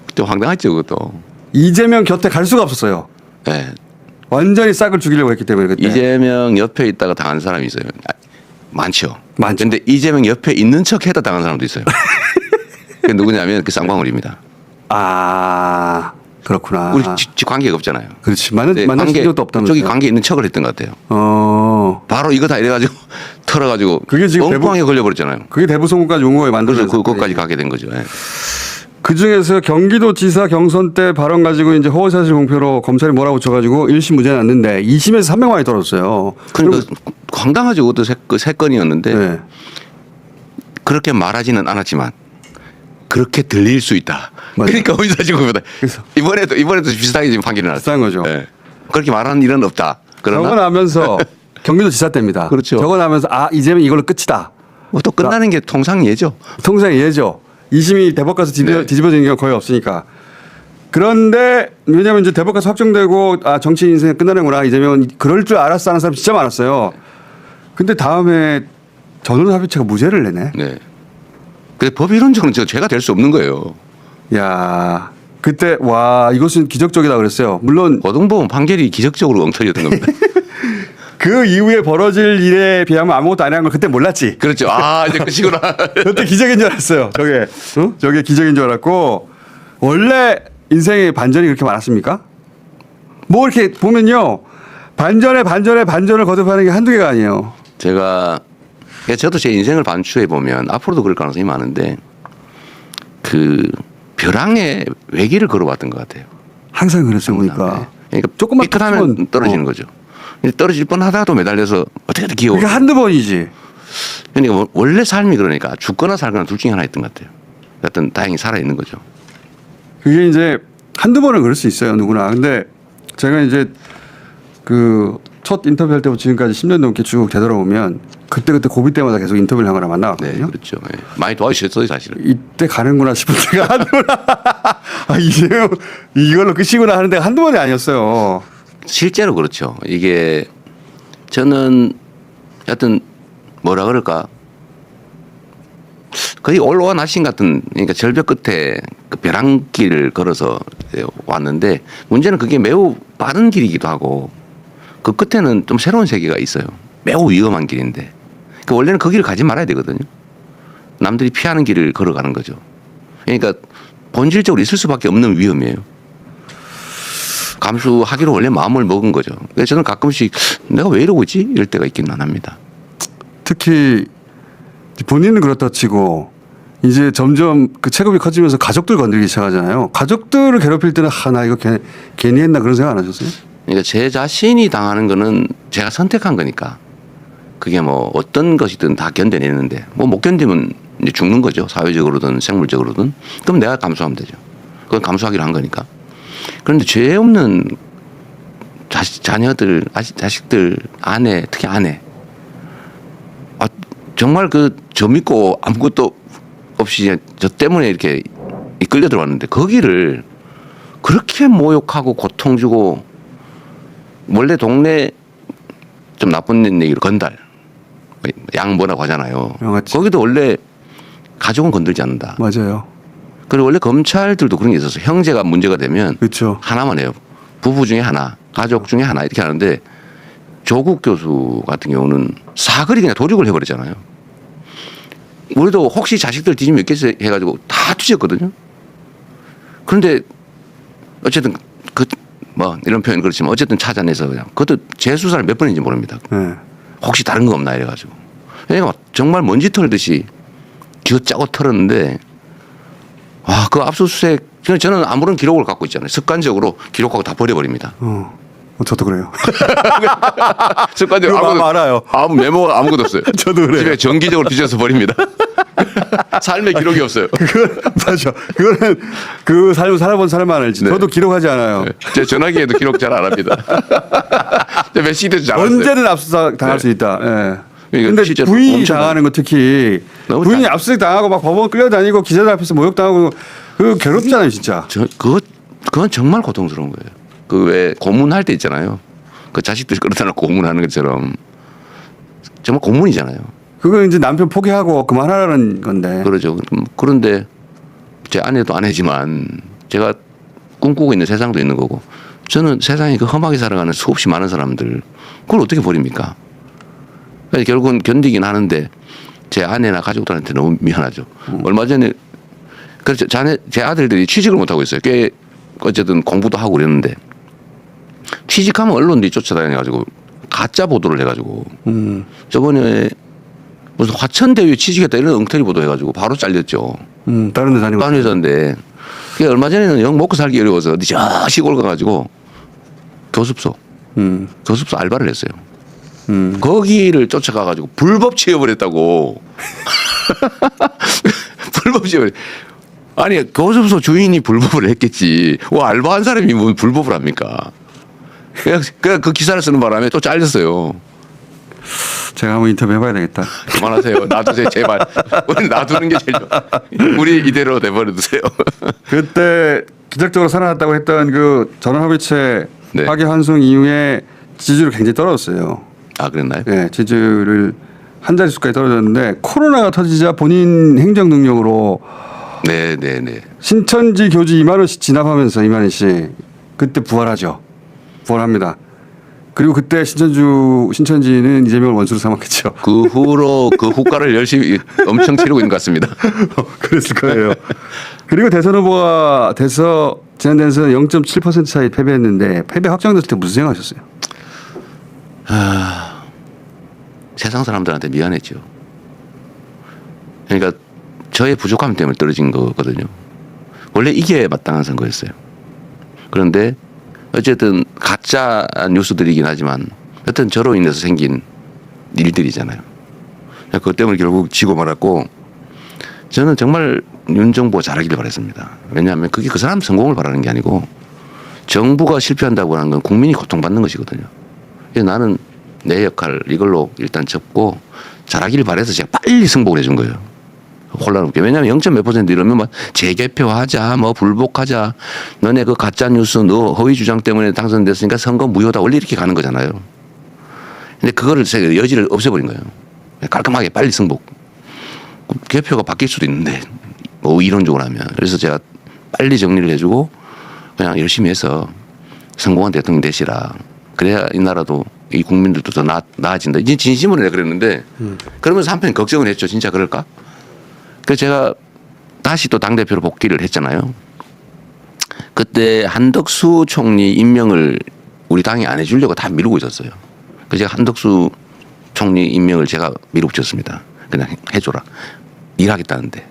그때 황당했죠, 그것도. 이재명 곁에 갈 수가 없었어요. 네. 완전히 싹을 죽이려고 했기 때문에 그때. 이재명 옆에 있다가 당한 사람이 있어요. 많죠. 많죠. 근데 이재명 옆에 있는 척 해다 당한 사람도 있어요. 그게 누구냐면 그 쌍방울입니다. 아 그렇구나. 우리 관계가 없잖아요. 그렇지. 근데 만난 적도 없다면서요. 저기 관계 있는 척을 했던 것 같아요. 바로 이거 다 이래가지고 털어가지고 그게 지금 엉뚱하게 걸려버렸잖아요. 그게 대부송까지 온 거에 만들어서 그래서 그것까지 가게 된 거죠. 예. 그 중에서 경기도지사 경선 때 발언 가지고 이제 허위사실 공표로 검찰이 몰아붙여가지고 1심 무죄 났는데 2심에서 300만이 떨어졌어요. 그러니까 황당하죠. 그것도 세 건이었는데 네. 그렇게 말하지는 않았지만 그렇게 들릴 수 있다. 맞아요. 그러니까 허위사실 공표다. 그래서. 이번에도 비슷하게 지금 판결이 났어요. 비슷한 거죠. 예. 그렇게 말하는 일은 없다. 저거 그러나 나면서 경기도지사 때입니다. 그렇죠. 저거 나면서 아 이재명 이걸로 끝이다. 뭐 또 끝나는 게 통상 예죠. 통상 예죠. 2심이 대법 가서 뒤집어지는 경우가 거의 없으니까. 그런데 왜냐하면 이제 대법관서 확정되고 아 정치 인생 끝나는구나 이재명은 그럴 줄 알았어 하는 사람 진짜 많았어요. 근데 다음에 전원합의체가 무죄를 내네. 네. 근데 법 이론적으로는 죄가 될 수 없는 거예요. 야 그때 와 이것은 기적적이다 그랬어요. 물론 고등법원 판결이 기적적으로 엉터리였던 겁니다. 그 이후에 벌어질 일에 비하면 아무것도 안 한 걸 그때 몰랐지. 그렇죠. 아 이제 끝이구나. 그때 기적인 줄 알았어요. 저게 기적인 줄 알았고 원래 인생에 반전이 그렇게 많았습니까? 뭐 이렇게 보면요 반전에 반전을 거듭하는 게 한두 개가 아니에요. 제가 저도 제 인생을 반추해 보면 앞으로도 그럴 가능성이 많은데 그 벼랑에 외길을 걸어왔던 것 같아요. 항상 그랬어요 보니까. 그러니까 조금만 삐끗하면 touch면, 떨어지는 거죠. 떨어질 뻔하다가도 매달려서 어떻게든 기어. 그게 한두 번이지. 그러니까 원래 삶이 그러니까 죽거나 살거나 둘 중에 하나였던 것 같아요. 하여튼 다행히 살아 있는 거죠. 그게 이제 한두 번은 그럴 수 있어요 누구나. 근데 제가 이제 그 첫 인터뷰할 때부터 지금까지 10년 넘게 쭉 되돌아보면 그때 고비 때마다 계속 인터뷰를 하거나 네, 만나거든요. 그렇죠. 네. 많이 도와주셨어요, 사실은. 이때 가는구나 싶을 때가 한두 번. 아, 이제요 이걸로 끝이구나 하는 데가 한두 번이 아니었어요. 실제로 그렇죠. 이게 저는 하여튼 뭐라 그럴까 거의 올로와 나신 같은 그러니까 절벽 끝에 그 벼랑길을 걸어서 왔는데 문제는 그게 매우 빠른 길이기도 하고 그 끝에는 좀 새로운 세계가 있어요. 매우 위험한 길인데 그 원래는 그 길을 가지 말아야 되거든요. 남들이 피하는 길을 걸어가는 거죠. 그러니까 본질적으로 있을 수밖에 없는 위험이에요. 감수하기로 원래 마음을 먹은 거죠. 그래서 저는 가끔씩 내가 왜 이러고 있지? 이럴 때가 있기는 안 합니다. 특히 본인은 그렇다 치고 이제 점점 그 체급이 커지면서 가족들 건드리기 시작하잖아요. 가족들을 괴롭힐 때는 나 이거 괜히 했나 그런 생각 안 하셨어요? 그러니까 제 자신이 당하는 거는 제가 선택한 거니까 그게 뭐 어떤 것이든 다 견뎌내는데 뭐 못 견디면 이제 죽는 거죠. 사회적으로든 생물적으로든. 그럼 내가 감수하면 되죠. 그건 감수하기로 한 거니까. 그런데 죄 없는 자녀들, 자식들, 아내, 특히 아내. 아, 정말 저 믿고 아무것도 없이 저 때문에 이렇게 이끌려 들어왔는데 거기를 그렇게 모욕하고 고통 주고 원래 동네 좀 나쁜 얘기로 건달 양 뭐라고 하잖아요. 양아치. 거기도 원래 가족은 건들지 않는다. 맞아요. 그리고 원래 검찰들도 그런 게 있었어요. 형제가 문제가 되면 그렇죠. 하나만 해요. 부부 중에 하나, 가족 중에 하나 이렇게 하는데 조국 교수 같은 경우는 사거리 그냥 도륙을 해버리잖아요. 우리도 혹시 자식들 뒤지면 있겠어 해가지고 다 뒤졌거든요. 그런데 어쨌든 뭐 이런 표현 그렇지만 어쨌든 찾아내서 그냥 그것도 재수사를 몇 번인지 모릅니다. 네. 혹시 다른 거 없나 이래가지고. 그러니까 정말 먼지 털듯이 쥐어짜고 털었는데 와, 그 압수수색 저는 아무런 기록을 갖고 있잖아요. 습관적으로 기록하고 다 버려버립니다. 저도 그래요. 습관적으로 그거 마음 알아요. 아무 메모가 아무것도 없어요. 저도 그래요. 집에 정기적으로 뒤져서 버립니다. 삶의 기록이 없어요. 맞아. 그거는 그 삶을 살아본 사람만 알지. 네. 저도 기록하지 않아요. 제 전화기에도 기록 잘 안 합니다. 몇 시대도 잘 안 했어요. 언제든 압수수색 당할 네. 수 있다. 예. 그러니까 근데 실제로 부인이 엄청 당하는 거 특히 너무 부인이 압수수색 당하고 막 법원 끌려다니고 기자들 앞에서 모욕당하고 그 괴롭잖아요 진짜. 그건 정말 고통스러운 거예요. 그 왜 고문할 때 있잖아요. 그 자식들 끌어다 놓고 고문하는 것처럼 정말 고문이잖아요. 그거 이제 남편 포기하고 그만하라는 건데. 그러죠. 그런데 제 아내도 아내지만 제가 꿈꾸고 있는 세상도 있는 거고 저는 세상에 그 험하게 살아가는 수없이 많은 사람들 그걸 어떻게 버립니까? 그래서 결국은 견디긴 하는데 제 아내나 가족들한테 너무 미안하죠. 얼마 전에 그렇죠. 제 아들들이 취직을 못 하고 있어요. 꽤 어쨌든 공부도 하고 그랬는데 취직하면 언론들이 쫓아다녀가지고 가짜 보도를 해가지고 저번에 무슨 화천대유 취직했다 이런 엉터리 보도 해가지고 바로 잘렸죠. 다른 데 다니고. 다른 회사인데 그게 얼마 전에는 영 먹고 살기 어려워서 어디 저 시골 가가지고 교습소 알바를 했어요. 거기를 쫓아가가지고 불법 취업을 했다고. 불법 취업을. 아니 교습소 주인이 불법을 했겠지. 와 알바한 사람이 뭐 불법을 합니까? 그냥 그 기사를 쓰는 바람에 또 잘렸어요. 제가 한번 인터뷰 해봐야 되겠다. 그만하세요. 놔두세요 제발. 우리 놔두는 게 제일 좋아. 우리 이대로 내버려 두세요. 그때 기적적으로 살아났다고 했던 그 전원합의체 네. 파기 환송 이후에 지지율이 굉장히 떨어졌어요. 아 그랬나요? 네, 지지율을 한 자릿수까지 떨어졌는데 코로나가 터지자 본인 행정 능력으로 네네네. 신천지 교지 2만 원씩 진압하면서 이만희 씨 그때 부활하죠. 부활합니다. 그리고 그때 신천지는 이재명을 원수로 삼았겠죠. 그 후로 그 후과를 열심히 엄청 치르고 있는 것 같습니다. 그랬을 거예요. 그리고 대선 후보가 돼서 지난 대선 0.7% 차이 패배했는데 패배 확정됐을 때 무슨 생각하셨어요? 세상 사람들한테 미안했죠. 그러니까 저의 부족함 때문에 떨어진 거거든요. 원래 이게 마땅한 선거였어요. 그런데 어쨌든 가짜 뉴스들이긴 하지만 여튼 저로 인해서 생긴 일들이잖아요. 그것 때문에 결국 지고 말았고 저는 정말 윤 정부가 잘하기를 바랬습니다. 왜냐하면 그게 그 사람 성공을 바라는 게 아니고 정부가 실패한다고 하는 건 국민이 고통받는 것이거든요. 그래서 나는 내 역할 이걸로 일단 접고 잘하기를 바래서 제가 빨리 승복을 해준 거예요. 혼란 없게. 왜냐하면 0. 몇 % 이러면 막 재개표하자, 뭐 불복하자, 너네 그 가짜 뉴스, 너 허위 주장 때문에 당선됐으니까 선거 무효다 원래 이렇게 가는 거잖아요. 근데 그거를 제가 여지를 없애버린 거예요. 깔끔하게 빨리 승복. 개표가 바뀔 수도 있는데 뭐 이론적으로 하면. 그래서 제가 빨리 정리를 해주고 그냥 열심히 해서 성공한 대통령 되시라. 그래야 이 나라도 이 국민들도 더 나아진다. 이제 진심으로 내가 그랬는데 그러면서 한편 걱정을 했죠. 진짜 그럴까? 그래서 제가 다시 또 당대표로 복귀를 했잖아요. 그때 한덕수 총리 임명을 우리 당이 안 해주려고 다 미루고 있었어요. 그래서 제가 한덕수 총리 임명을 제가 밀어붙였습니다. 그냥 해줘라. 일하겠다는데.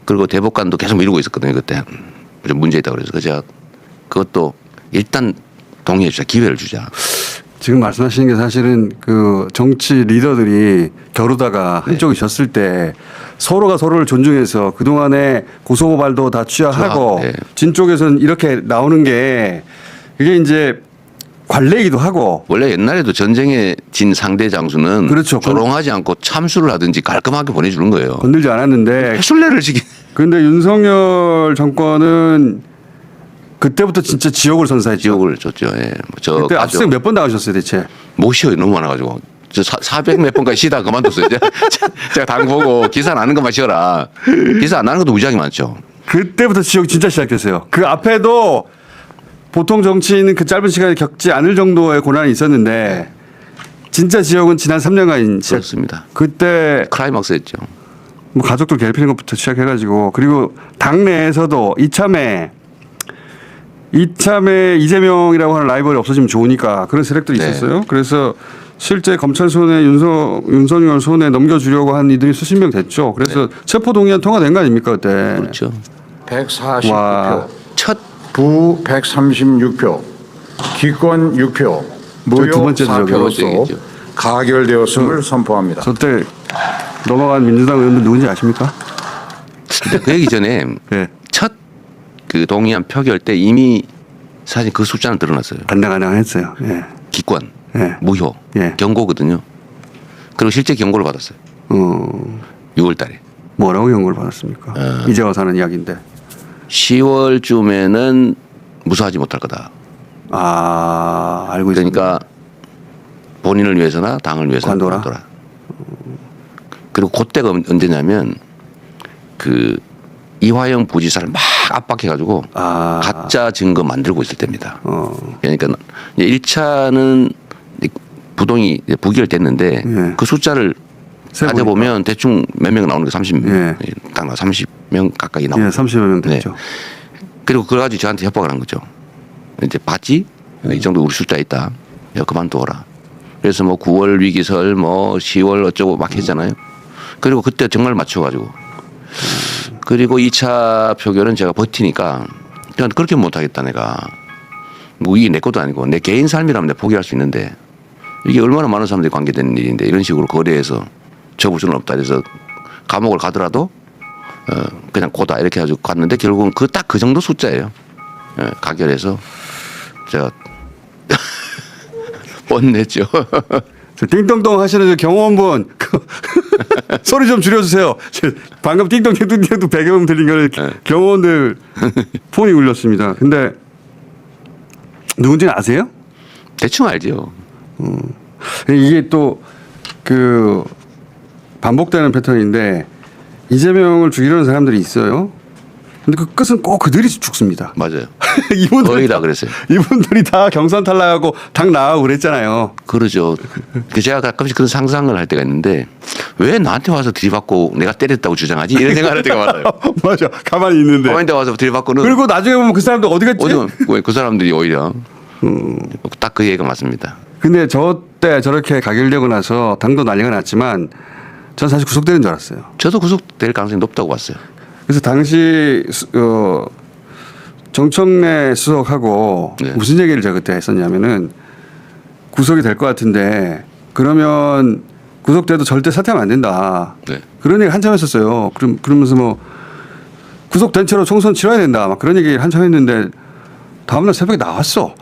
그리고 대법관도 계속 미루고 있었거든요. 그때 좀 문제 있다고 그래서. 그래서 제가 그것도 일단 동의해 주자. 기회를 주자. 지금 말씀하시는 게 사실은 그 정치 리더들이 겨루다가 한쪽이 졌을 때 서로가 서로를 존중해서 그동안에 고소고발도 다 취하하고 네. 진 쪽에서는 이렇게 나오는 게 이게 이제 관례이기도 하고 원래 옛날에도 전쟁에 진 상대 장수는 그렇죠. 조롱하지 않고 참수를 하든지 깔끔하게 보내주는 거예요. 건들지 않았는데 술래를 지kin. 그런데 윤석열 정권은 그때부터 진짜 지옥을 선사했죠. 지옥을 줬죠. 예. 저 그때 압수수색 몇 번 나가셨어요 대체? 못 쉬어요. 너무 많아가지고. 저 400 몇 번까지 쉬다가 그만뒀어요. 제가 당 보고 기사 나는 것만 쉬어라. 기사 안 나는 것도 무지하게 많죠. 그때부터 지옥이 진짜 시작됐어요. 그 앞에도 보통 정치인은 그 짧은 시간에 겪지 않을 정도의 고난이 있었는데 진짜 지옥은 지난 3년간 시작. 그렇습니다. 그때 클라이막스였죠. 뭐 가족들 괴롭히는 것부터 시작해가지고 그리고 당내에서도 이참에 이재명이라고 하는 라이벌이 없어지면 좋으니까 그런 세력들이 네. 있었어요. 그래서 실제 검찰 손에 윤석열 손에 넘겨주려고 한 이들이 수십 명 됐죠. 그래서 체포동의안 통과된 거 아닙니까 그때? 그렇죠. 149표, 와. 첫 부 136표, 기권 6표, 무효 두 번째 지적이요. 4표로서 가결되었음을 선포합니다. 저때 넘어간 민주당 의원들 누군지 아십니까? 근데 그 얘기 전에 네. 첫 그 동의안 표결 때 이미 사실 그 숫자는 드러났어요. 간당간당했어요. 예. 기권, 예. 무효, 예. 경고거든요. 그리고 실제 경고를 받았어요. 6월 달에. 뭐라고 경고를 받았습니까? 이제 와서 하는 이야기인데. 10월쯤에는 무사하지 못할 거다. 아 알고 있습니다. 그러니까 본인을 위해서나 당을 위해서나 관둬라. 그리고 그때가 언제냐면 그 이화영 부지사를 막 압박해가지고 가짜 증거 만들고 있을 때입니다. 그러니까 1차는 부동이 부결됐는데 예. 그 숫자를 따져보면 대충 몇 명 나오는 게 30명, 예. 딱 30명 가까이 나오고. 예, 30여 명 됐죠. 그리고 그래 가지고 저한테 협박을 한 거죠. 이제 봤지? 이 정도 우리 숫자 있다. 야, 그만둬라. 그래서 뭐 9월 위기설 뭐 10월 어쩌고 막 했잖아요. 그리고 그때 정말 맞춰가지고. 그리고 2차 표결은 제가 버티니까 그냥 그렇게 못하겠다 내가. 뭐 이게 내 것도 아니고 내 개인 삶이라면 내가 포기할 수 있는데 이게 얼마나 많은 사람들이 관계되는 일인데 이런 식으로 거래해서 접을 수는 없다. 그래서 감옥을 가더라도 그냥 고다 이렇게 해가지고 갔는데 결국은 그 딱 그 정도 숫자예요. 가결해서 제가 뻔냈죠. 띵동동 하시는 저 경호원분 소리 좀 줄여주세요. 방금 띵동띵동띵동 배경음 들린 거를 경호원들 폰이 울렸습니다. 근데 누군지는 아세요? 대충 알죠. 이게 또 그 반복되는 패턴인데 이재명을 죽이려는 사람들이 있어요. 근데 그 끝은 꼭 그들이 죽습니다. 맞아요. 이분들이 거의 다 그랬어요. 이분들이 다 경선 탈락하고 당 나가고 그랬잖아요. 그러죠. 제가 가끔씩 그런 상상을 할 때가 있는데 왜 나한테 와서 들이받고 내가 때렸다고 주장하지? 이런 생각을 할 때가 많아요. 맞아. 가만히 있는데. 가만히 와서 들이받고는 그리고 나중에 보면 그 사람들 어디 갔지? 그 사람들이 오히려 딱 그 얘기가 맞습니다. 근데 저 때 저렇게 가결되고 나서 당도 난리가 났지만 전 사실 구속되는 줄 알았어요. 저도 구속될 가능성이 높다고 봤어요. 그래서 당시 정청래 수석하고 네. 무슨 얘기를 제가 그때 했었냐면은 구속이 될 것 같은데 그러면 구속돼도 절대 사퇴하면 안 된다. 네. 그런 얘기 한참 했었어요. 그러면서 뭐 구속된 채로 총선 치러야 된다. 막 그런 얘기 한참 했는데 다음날 새벽에 나왔어.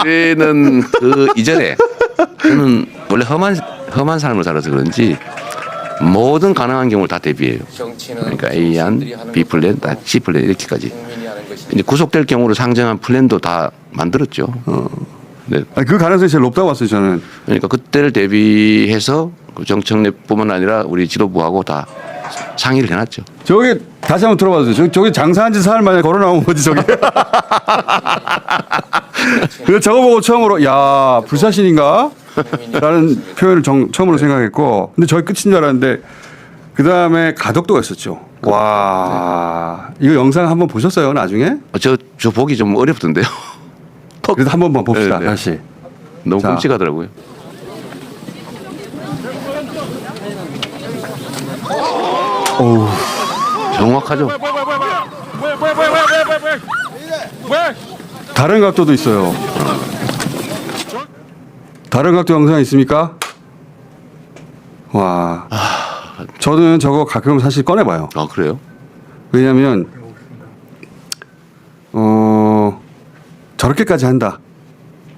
우리는 그 이전에 저는 원래 험한 삶을 살아서 그런지 모든 가능한 경우를 다 대비해요. 그러니까 A안, B 플랜, C 플랜 이렇게까지. 이제 구속될 경우를 상정한 플랜도 다 만들었죠. 네. 아니, 그 가능성이 제일 높다고 봤어요 저는. 그러니까 그때를 대비해서 그 정청래뿐만 아니라 우리 지도부하고 다 상의를 해놨죠. 저기 다시 한번 들어봐 주세요. 저기 장사한 지 사흘 만에 걸어 나온 거지 저기. 그래서 저거 보고 처음으로 야 불사신인가? 라는 표현을 처음으로 생각했고 근데 저기 끝인 줄 알았는데 그 다음에 가덕도가 있었죠. 와 이거 영상 한번 보셨어요 나중에? 저 보기 좀 어렵던데요. 그래도 한 번만 봅시다 네, 네. 다시. 너무 자. 끔찍하더라고요. 어우. 정확하죠. 다른 각도도 있어요. 다른 각도 영상 있습니까? 와. 저는 저거 가끔 사실 꺼내봐요. 아 그래요? 왜냐하면 저렇게까지 한다.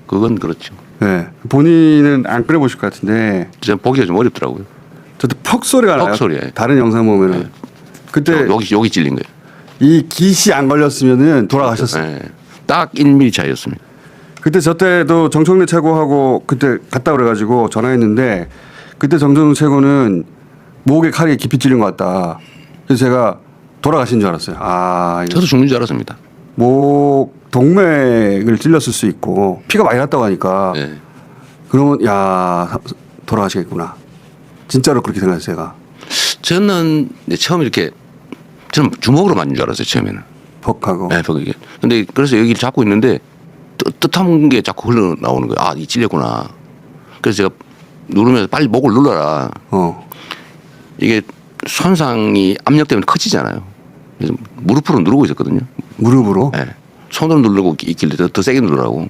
그건 그렇죠. 네. 본인은 안 꺼내보실 것 같은데 저는 보기가 좀 어렵더라고요. 저도 퍽 소리가 나요. 퍽 소리예요. 다른 영상 보면은 네. 그때 여기 찔린 거예요. 이 기시 안 걸렸으면은 돌아가셨어요. 네. 딱 1mm 차이였습니다. 그때 저 때도 정청래 최고하고 그때 갔다 그래가지고 전화했는데 그때 정청래 최고는 목에 칼이 깊이 찔린 것 같다. 그래서 제가 돌아가신 줄 알았어요. 아, 이거 저도 죽는 줄 알았습니다. 목 동맥을 찔렸을 수 있고 피가 많이 났다고 하니까 네. 그러면 야 돌아가시겠구나. 진짜로 그렇게 생각했어요. 제가 저는 이제 처음 이렇게 저는 주먹으로 맞는 줄 알았어요 처음에는. 퍽하고. 네, 거기. 근데 그래서 여기를 잡고 있는데 뜻한 게 자꾸 흘러 나오는 거예요. 아, 이 찔렸구나. 그래서 제가 누르면서 빨리 목을 눌러라. 이게 손상이 압력 때문에 커지잖아요. 그래서 무릎으로 누르고 있었거든요. 무릎으로. 네. 손으로 누르고 있길래 더 세게 누르라고.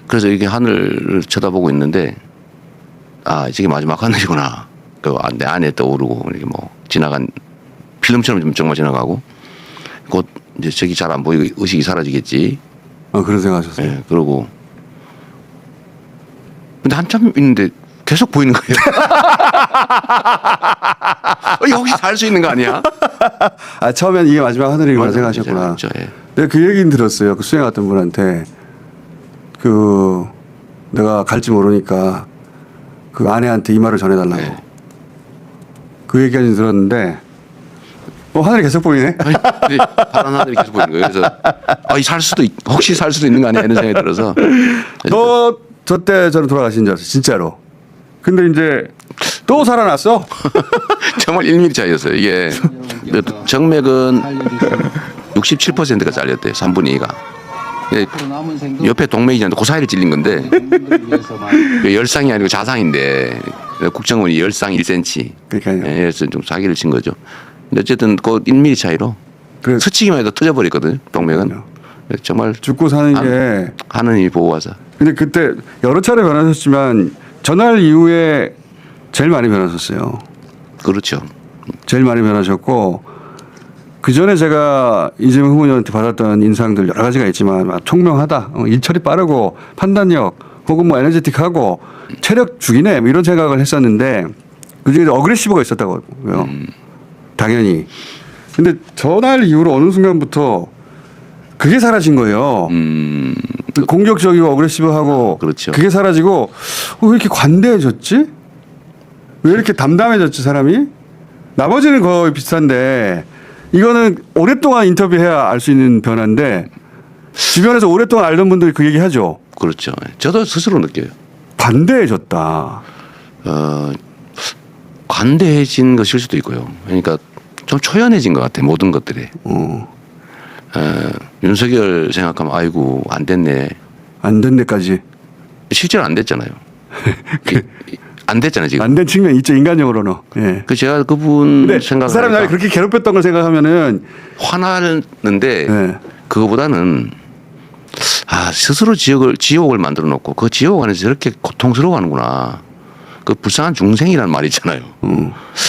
그래서 이게 하늘을 쳐다보고 있는데 아, 저게 마지막 하늘이구나. 내 안에 떠오르고 이렇게 뭐 지나간 필름처럼 좀 정말 지나가고 곧 이제 저기 잘 안 보이고 의식이 사라지겠지. 그런 생각하셨어요. 네, 그러고 근데 한참 있는데 계속 보이는 거예요. 혹시 살 수 있는 거 아니야? 아 처음엔 이게 마지막 하늘이구나 맞아요. 생각하셨구나. 그렇죠, 예. 내가 그 얘기는 들었어요. 그 수행 갔던 분한테 그 내가 갈지 모르니까 그 아내한테 이 말을 전해달라고. 네. 그 얘기까지 들었는데 하늘이 계속 보이네. 아니, 근데 파란 하늘이 계속 보이는 거예요. 그래서 혹시 살 수도 있는 거 아니야 이런 생각이 들어서 저 때 저는 돌아가신 줄 알았어요. 진짜로. 근데 이제 또 살아났어. 정말 1mm 차이였어요. 이게 정맥은 67%가 잘렸대요. 3분의 2가. 옆에 동맥이 있는데 그 사이를 찔린 건데 열상이 아니고 자상인데 국정원이 열상 1cm. 그러니까요. 그래서 좀 사기를 친 거죠. 근데 어쨌든 그 1mm 차이로 그래. 스치기만 해도 터져버렸거든요. 동맥은. 그럼요. 정말 죽고 사는 게. 하느님이 보호하사. 근데 그때 여러 차례 변하셨지만 전날 이후에 제일 많이 변하셨어요. 그렇죠. 제일 많이 변하셨고 그 전에 제가 이재명 후보님한테 받았던 인상들 여러 가지가 있지만 총명하다, 일처리 빠르고 판단력 혹은 뭐 에너제틱하고 체력 죽이네 뭐 이런 생각을 했었는데 그중에 어그레시브가 있었다고요. 당연히. 근데 전날 이후로 어느 순간부터 그게 사라진 거예요. 공격적이고 어그레시브하고 그렇죠. 그게 사라지고 왜 이렇게 관대해졌지? 왜 이렇게 담담해졌지 사람이? 나머지는 거의 비슷한데 이거는 오랫동안 인터뷰해야 알 수 있는 변화인데 주변에서 오랫동안 알던 분들이 그 얘기하죠. 그렇죠. 저도 스스로 느껴요. 관대해졌다. 관대해진 것일 수도 있고요. 그러니까 좀 초연해진 것 같아 모든 것들이. 윤석열 생각하면 아이고 안 됐네. 안 된 데까지. 실제로 안 됐잖아요. 안 됐잖아요 지금. 안 된 측면이 있죠 인간적으로는. 예. 그 제가 그분 근데 생각. 그 사람이 나를 그렇게 괴롭혔던 걸 생각하면은 화나는데 네. 그거보다는 스스로 지옥을 만들어 놓고 그 지옥 안에서 저렇게 고통스러워하는구나. 그 불쌍한 중생이라는 말 있잖아요.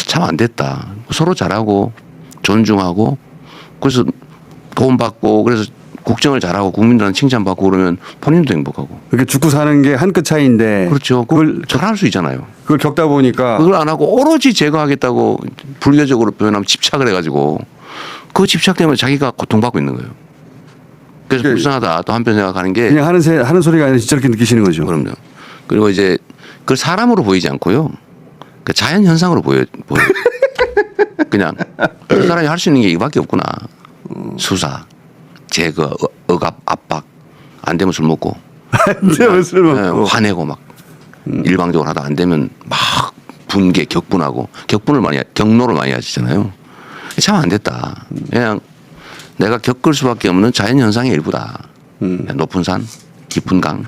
참 안 됐다. 서로 잘하고 존중하고 그래서 도움 받고 그래서 국정을 잘하고 국민들한테 칭찬받고 그러면 본인도 행복하고. 이렇게 죽고 사는 게 한 끗 차이인데. 그렇죠. 그걸 잘할 수 있잖아요. 그걸 겪다 보니까 그걸 안 하고 오로지 제거하겠다고 불교적으로 표현하면 집착을 해가지고 그 집착 때문에 자기가 고통받고 있는 거예요. 그래서 그게 불쌍하다. 또 한편 생각하는 게 그냥 하는 소리가 아니라 진짜 그렇게 느끼시는 거죠. 그럼요. 그리고 이제 그걸 사람으로 보이지 않고요. 그 자연 현상으로 보여. 그냥 그 사람이 할 수 있는 게 이거밖에 없구나. 수사, 제거, 억압, 압박. 안 되면 술 먹고. 안 되면 술 먹고. 화내고 막 일방적으로 하다 안 되면 막 분개, 격분하고 경로를 많이 하시잖아요. 참 안 됐다. 그냥 내가 겪을 수밖에 없는 자연 현상의 일부다. 높은 산, 깊은 강.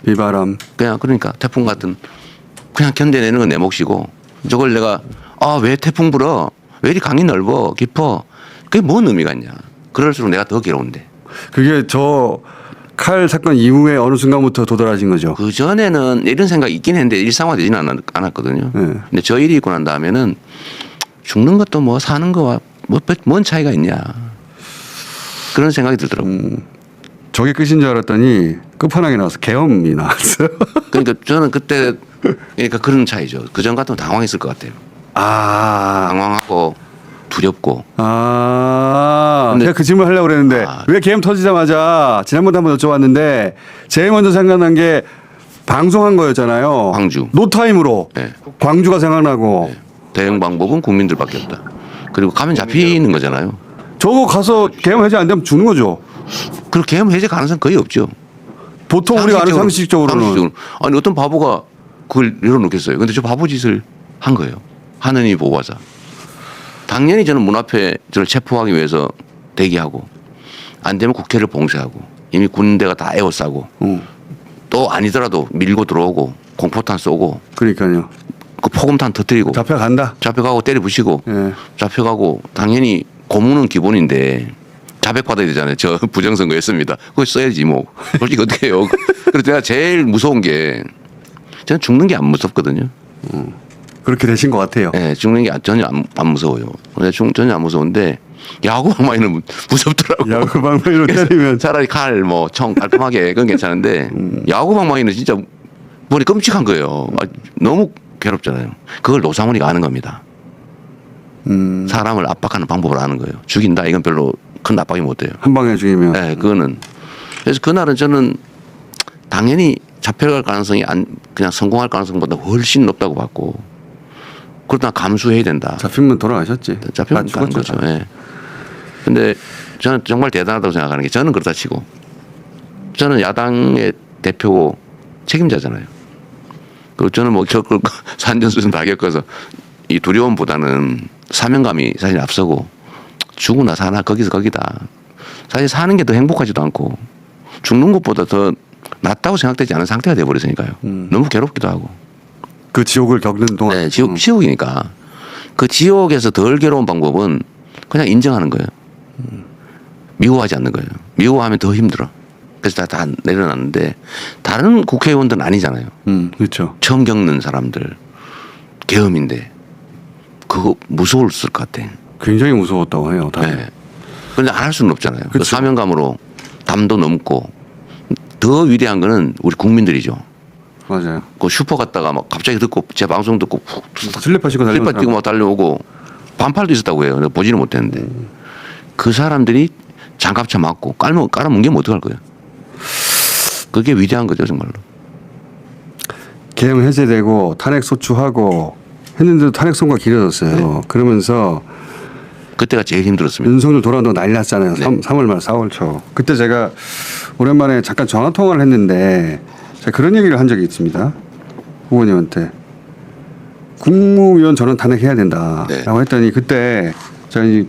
비바람. 그냥 그러니까 태풍 같은 그냥 견뎌내는 건 내 몫이고 저걸 내가 왜 태풍 불어? 왜 이리 강이 넓어? 깊어? 그게 뭔 의미가 있냐? 그럴수록 내가 더 괴로운데. 그게 저 칼 사건 이후에 어느 순간부터 도달하신 거죠. 그 전에는 이런 생각이 있긴 했는데 일상화되지는 않았거든요. 근데 저 일이 있고 난 다음에는 죽는 것도 뭐 사는 거와 뭔 차이가 있냐? 그런 생각이 들더라고요. 저게 끝인 줄 알았더니 끝판왕에 나와서 계엄이 나왔어요. 그러니까 저는 그때 그러니까 그런 차이죠. 그 전 같으면 당황했을 것 같아요. 당황하고 두렵고. 제가 그 질문 하려고 그랬는데 왜 계엄 터지자마자 지난번에 한번 여쭤봤는데 제일 먼저 생각난 게 방송한 거였잖아요. 광주. 노타임으로. 네. 광주가 생각나고. 대응 방법은 국민들밖에 없다. 그리고 가면 잡히는 거잖아요. 저거 가서 계엄 해제 안 되면 죽는 거죠. 그리고 계엄 해제 가능성 거의 없죠. 보통 우리가 아는 상식적으로는. 아니 어떤 바보가 그걸 열어놓겠어요. 근데 저 바보 짓을 한 거예요. 하느님이 보호하자. 당연히 저는 문 앞에 저를 체포하기 위해서 대기하고 안 되면 국회를 봉쇄하고 이미 군대가 다 에워싸고 또 아니더라도 밀고 들어오고 공포탄 쏘고 그러니까요. 그 포금탄 터뜨리고 잡혀간다. 잡혀가고 때려 부시고 예. 잡혀가고 당연히 고문은 기본인데 자백받아야 되잖아요. 저 부정선거 했습니다. 그거 써야지 뭐. 솔직히 어떻게 해요. 그래서 내가 제일 무서운 게 저는 죽는 게 안 무섭거든요. 그렇게 되신 것 같아요. 네, 죽는 게 전혀 안 무서워요. 근데 전혀 안 무서운데 야구방망이는 무섭더라고요. 야구방망이로 때리면. 차라리 칼, 뭐 총 깔끔하게 그건 괜찮은데 야구방망이는 진짜 머리 끔찍한 거예요. 너무 괴롭잖아요. 그걸 노상훈이가 아는 겁니다. 사람을 압박하는 방법을 아는 거예요. 죽인다 이건 별로 큰 압박이 못 돼요. 한 방에 죽이면. 네, 그거는. 그래서 그날은 저는 당연히 잡혀갈 가능성이 그냥 성공할 가능성보다 훨씬 높다고 봤고 그러다 감수해야 된다. 잡히면 돌아가셨지. 잡히면 가는 거죠. 예. 근데 저는 정말 대단하다고 생각하는 게 저는 그렇다 치고 저는 야당의 대표고 책임자잖아요. 그리고 저는 뭐 겪을 산전수전 다 겪어서 이 두려움보다는 사명감이 사실 앞서고 죽으나 사나 거기서 거기다. 사실 사는 게 더 행복하지도 않고 죽는 것보다 더 낫다고 생각되지 않은 상태가 돼버렸으니까요. 너무 괴롭기도 하고. 그 지옥을 겪는 동안. 네, 지옥이니까. 그 지옥에서 덜 괴로운 방법은 그냥 인정하는 거예요. 미워하지 않는 거예요. 미워하면 더 힘들어. 그래서 다 내려놨는데 다른 국회의원들은 아니잖아요. 그렇죠. 처음 겪는 사람들 계엄인데 그거 무서웠을 것 같아. 굉장히 무서웠다고 해요. 다들. 네. 그런데 안 할 수는 없잖아요. 그 그쵸. 사명감으로 담도 넘고 더 위대한 거는 우리 국민들이죠. 맞아요. 그 슈퍼 갔다가 막 갑자기 듣고 제 방송 듣고 푹 슬리퍼 신고 달리는 슬리퍼 뛰고 막 달려오고 반팔도 있었다고 해요. 내가 보지는 못했는데 그 사람들이 장갑차 맞고 깔아뭉개면 어떡할 거예요. 그게 위대한 거죠 정말로. 계엄 해제되고 탄핵 소추하고 했는데도 탄핵 선고가 길어졌어요. 네. 그러면서 그때가 제일 힘들었습니다. 윤석열 돌아온다고 난리 났잖아요. 네. 3월 말 4월 초. 그때 제가 오랜만에 잠깐 전화 통화를 했는데 제가 그런 얘기를 한 적이 있습니다. 후보님한테 국무위원 전원 탄핵해야 된다라고 네. 했더니 그때 저희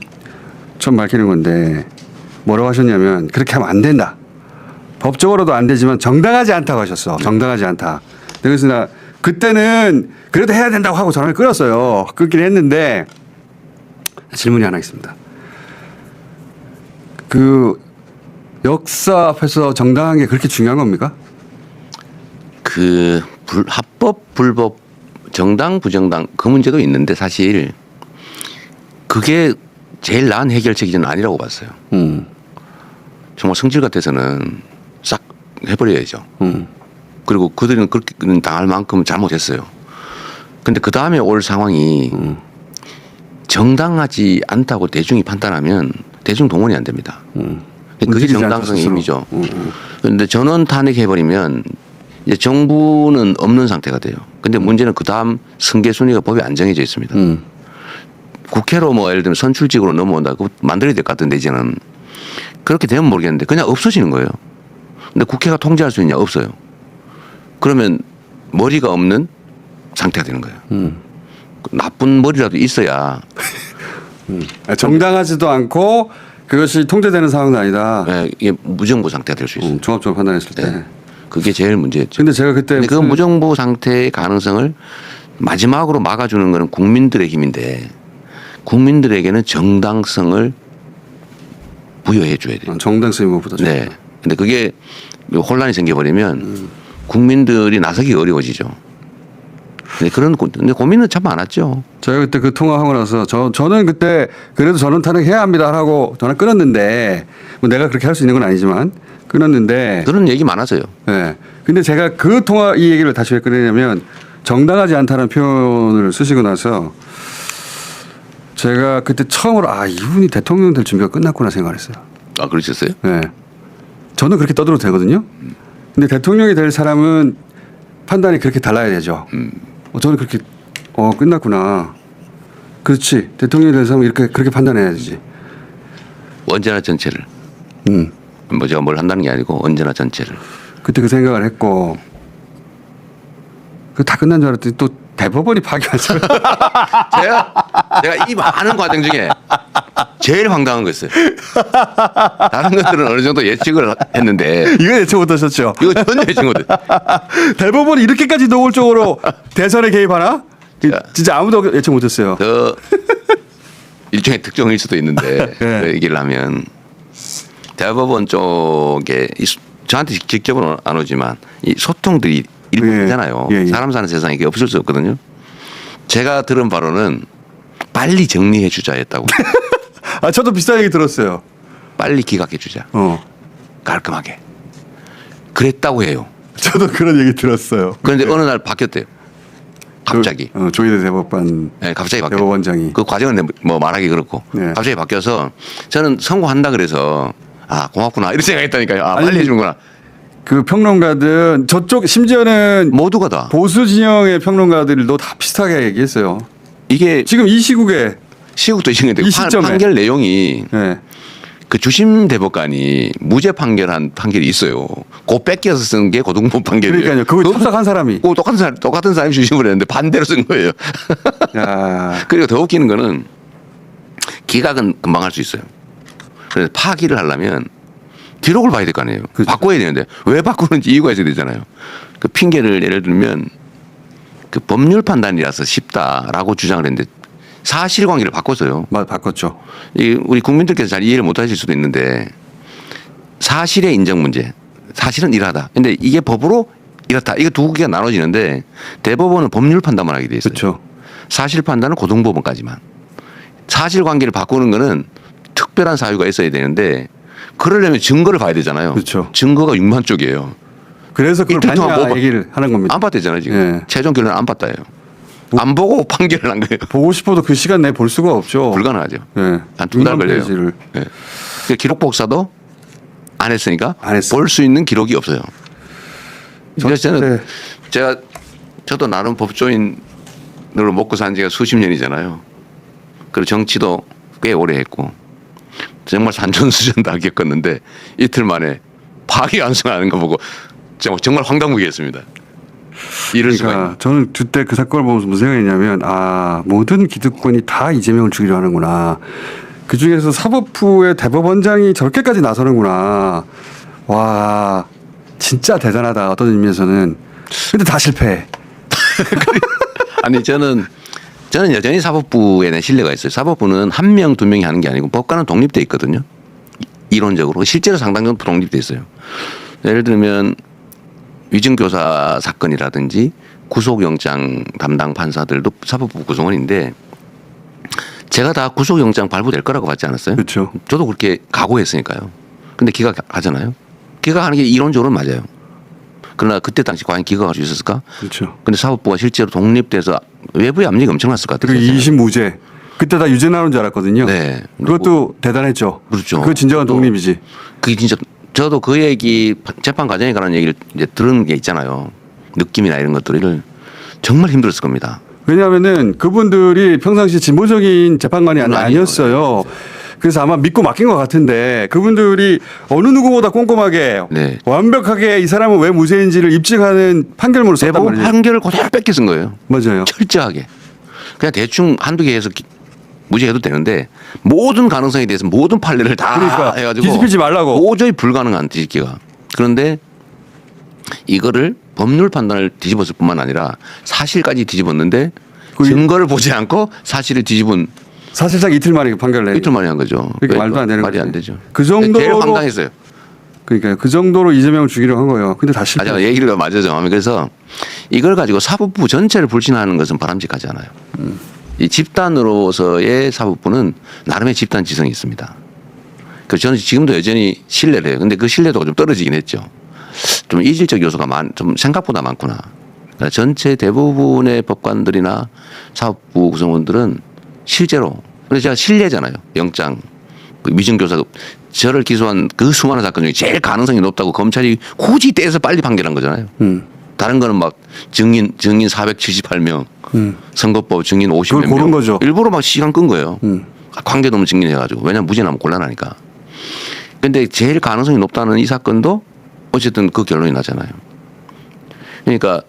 처음 밝히는 건데 뭐라고 하셨냐면 그렇게 하면 안 된다. 법적으로도 안 되지만 정당하지 않다고 하셨어. 정당하지 않다. 그래서 나 그때는 그래도 해야 된다고 하고 전화를 끊었어요. 끊긴 했는데 질문이 하나 있습니다. 그 역사 앞에서 정당한 게 그렇게 중요한 겁니까? 그 합법 불법 정당 부정당 그 문제도 있는데 사실 그게 제일 나은 해결책이는 아니라고 봤어요. 정말 성질 같아서는 싹 해버려야죠. 그리고 그들은 그렇게 당할 만큼 잘못했어요. 근데 그 다음에 올 상황이 정당하지 않다고 대중이 판단하면 대중 동원이 안 됩니다. 그게 움직이지 정당성의 않죠, 힘이죠. 그런데 전원 탄핵해버리면 이제 정부는 없는 상태가 돼요. 근데 문제는 그 다음 승계 순위가 법에 안 정해져 있습니다. 국회로 뭐 예를 들면 선출직으로 넘어온다. 그거 만들어야 될 것 같은데 이제는 그렇게 되면 모르겠는데 그냥 없어지는 거예요. 근데 국회가 통제할 수 있냐? 없어요. 그러면 머리가 없는 상태가 되는 거예요. 나쁜 머리라도 있어야 정당하지도 않고 그것이 통제되는 상황도 아니다. 이게 무정부 상태가 될 수 있어요. 종합적으로 판단했을 때. 네. 그게 제일 문제였죠. 근데 제가 그때 근데 그 무정부 상태의 가능성을 마지막으로 막아주는 것은 국민들의 힘인데 국민들에게는 정당성을 부여해 줘야 돼요. 정당성이 무엇보다 중요해요. 네. 근데 그게 혼란이 생겨버리면 국민들이 나서기 어려워지죠. 근데 고민은 참 많았죠. 제가 그때 그 통화하고 나서 저는 그때 그래도 전원 탄핵해야 합니다 하고 전화 끊었는데 뭐 내가 그렇게 할 수 있는 건 아니지만 끊었는데 그런 얘기 많았어요. 네. 근데 제가 그 통화 이 얘기를 다시 왜 꺼내냐면 정당하지 않다는 표현을 쓰시고 나서 제가 그때 처음으로 이분이 대통령 될 준비가 끝났구나 생각을 했어요. 아, 그러셨어요? 네. 저는 그렇게 떠들어도 되거든요. 근데 대통령이 될 사람은 판단이 그렇게 달라야 되죠. 저는 그렇게 끝났구나. 그렇지. 대통령이 될 사람은 그렇게 판단해야 되지. 언제나 전체를. 뭐 제가 뭘 한다는 게 아니고 언제나 전체를. 그때 그 생각을 했고 그 다 끝난 줄 알았더니 또 대법원이 파기하죠. 제가 이 많은 과정 중에 제일 황당한 거였어요. 다른 것들은 어느 정도 예측을 했는데 이거 예측 못하셨죠? 이거 전혀 예측 못했어요. 대법원이 이렇게까지 노골적으로 대선에 개입하나? 진짜 아무도 예측 못했어요. 그 일종의 특종일 수도 있는데 네. 그 얘기를 하면 대법원 쪽에 저한테 직접은 안 오지만 이 소통들이 일반이잖아요. 예. 사람 사는 세상에 이게 없을 수 없거든요. 제가 들은 바로는 빨리 정리해 주자였다고. 저도 비슷한 얘기 들었어요. 빨리 기각해 주자. 깔끔하게. 그랬다고 해요. 저도 그런 얘기 들었어요. 그런데 어느 날 바뀌었대요. 갑자기. 조희대 대법관 네, 갑자기 바뀌었어요. 대법원장이. 그 과정은 뭐 말하기 그렇고 네. 갑자기 바뀌어서 저는 선고한다 그래서 고맙구나 이런 생각했다니까요. 빨리 아니, 해주는구나. 그 평론가들 저쪽 심지어는 모두가 다 보수 진영의 평론가들도 다 비슷하게 얘기했어요. 이게 지금 이 시국에 시국도 있는데 이 시점에. 판결 내용이 네. 그 주심 대법관이 무죄 판결한 판결이 있어요. 그 뺏겨서 쓴 게 고등법 판결이에요. 그러니까요. 그걸 참석한 사람이. 그 똑같은 사람이 주심을 했는데 반대로 쓴 거예요. 야. 그리고 더 웃기는 거는 기각은 금방 할 수 있어요. 그래서 파기를 하려면 기록을 봐야 될 거 아니에요. 그렇죠. 바꿔야 되는데 왜 바꾸는지 이유가 있어야 되잖아요. 그 핑계를 예를 들면 그 법률 판단이라서 쉽다라고 주장을 했는데 사실관계를 바꿨어요. 바꿨죠. 우리 국민들께서 잘 이해를 못 하실 수도 있는데 사실의 인정 문제. 사실은 이러하다. 근데 이게 법으로 이렇다. 이거 두 개가 나눠지는데 대법원은 법률 판단만 하게 돼 있어요. 그렇죠. 사실 판단은 고등법원까지만. 사실관계를 바꾸는 거는 특별한 사유가 있어야 되는데 그러려면 증거를 봐야 되잖아요. 그렇죠. 증거가 6만 쪽이에요. 그래서 그걸 이틀 동안 봤냐 뭐 얘기를 하는 겁니다. 안 봤대잖아요 지금. 예. 최종 결론은 안 봤다예요. 안 보고 판결을 한 거예요. 보고 싶어도 그 시간 내에 볼 수가 없죠. 불가능하죠. 예. 한 2달 걸려요. 페이지를. 예. 그 기록 복사도 안 했으니까 안 했어. 볼 수 있는 기록이 없어요. 그래서 저는 네. 저도 나름 법조인으로 먹고 산 지가 수십 년이잖아요. 그리고 정치도 꽤 오래 했고 정말 산전수전 다 겪었는데 이틀 만에 파기환송하는 거 보고 정말 황당무계했습니다. 이럴 수가 있나. 그러니까 저는 그때 그 사건을 보면서 무슨 생각했냐면 모든 기득권이 다 이재명을 죽이려 하는구나. 그중에서 사법부의 대법원장이 저렇게까지 나서는구나. 와 진짜 대단하다 어떤 의미에서는. 근데 다 실패해. 아니 저는 여전히 사법부에 대한 신뢰가 있어요. 사법부는 한 명, 두 명이 하는 게 아니고 법관은 독립돼 있거든요. 이론적으로 실제로 상당 정도 독립돼 있어요. 예를 들면 위증교사 사건이라든지 구속영장 담당 판사들도 사법부 구성원인데 제가 다 구속영장 발부될 거라고 봤지 않았어요? 그렇죠. 저도 그렇게 각오했으니까요. 근데 기각하잖아요. 기각하는 게 이론적으로는 맞아요. 그러나 그때 당시 과연 기각할 수 있었을까? 그렇죠. 근데 사법부가 실제로 독립돼서 외부의 압력이 엄청났을 것 같아요. 그리고 2심 무죄. 그때 다 유죄 나오는 줄 알았거든요. 네. 그것도 대단했죠. 그렇죠. 그거 진정한 독립이지. 그게 진짜 저도 그 얘기 재판 과정에 관한 얘기를 이제 들은 게 있잖아요. 느낌이나 이런 것들을 정말 힘들었을 겁니다. 왜냐하면은 그분들이 평상시 진보적인 재판관이 물론 아니었어요. 그래서 아마 믿고 맡긴 것 같은데 그분들이 어느 누구보다 꼼꼼하게 네. 완벽하게 이 사람은 왜 무죄인지를 입증하는 판결문을 썼단 대법원 말이에요. 판결을 그대로 뺏겨 쓴 거예요. 맞아요. 철저하게. 그냥 대충 한두 개 해서 무죄해도 되는데 모든 가능성에 대해서 모든 판례를 다 그러니까 해가지고 뒤집히지 말라고. 도저히 불가능한 뒤집기가. 그런데 이거를 법률 판단을 뒤집었을 뿐만 아니라 사실까지 뒤집었는데 증거를 보지 않고 사실을 뒤집은 사실상 이틀 만에 그 판결을 내요. 이틀 만에 한 거죠. 그러니까 말도 안 되는 말이 거지. 안 되죠. 그 정도로 제일 황당했어요. 그러니까 그 정도로 이재명을 죽이려고 한 거예요. 근데 다 실패. 맞아, 얘기를 맞아 정하면 그래서 이걸 가지고 사법부 전체를 불신하는 것은 바람직하지 않아요. 이 집단으로서의 사법부는 나름의 집단 지성이 있습니다. 그래서 저는 지금도 여전히 신뢰를 해요. 근데 그 신뢰도가 좀 떨어지긴 했죠. 좀 이질적 요소가 좀 생각보다 많구나. 그러니까 전체 대부분의 법관들이나 사법부 구성원들은 실제로 근데 제가 신뢰잖아요. 영장 그 위증교사 저를 기소한 그 수많은 사건 중에 제일 가능성이 높다고 검찰이 굳이 떼서 빨리 판결한 거잖아요. 다른 거는 막 증인 478명, 선거법 증인 50몇 그걸 고른 명. 거죠. 일부러 막 시간 끈 거예요. 관계도 없는 증인해가지고 왜냐면 무죄 나면 곤란하니까. 근데 제일 가능성이 높다는 이 사건도 어쨌든 그 결론이 나잖아요. 그러니까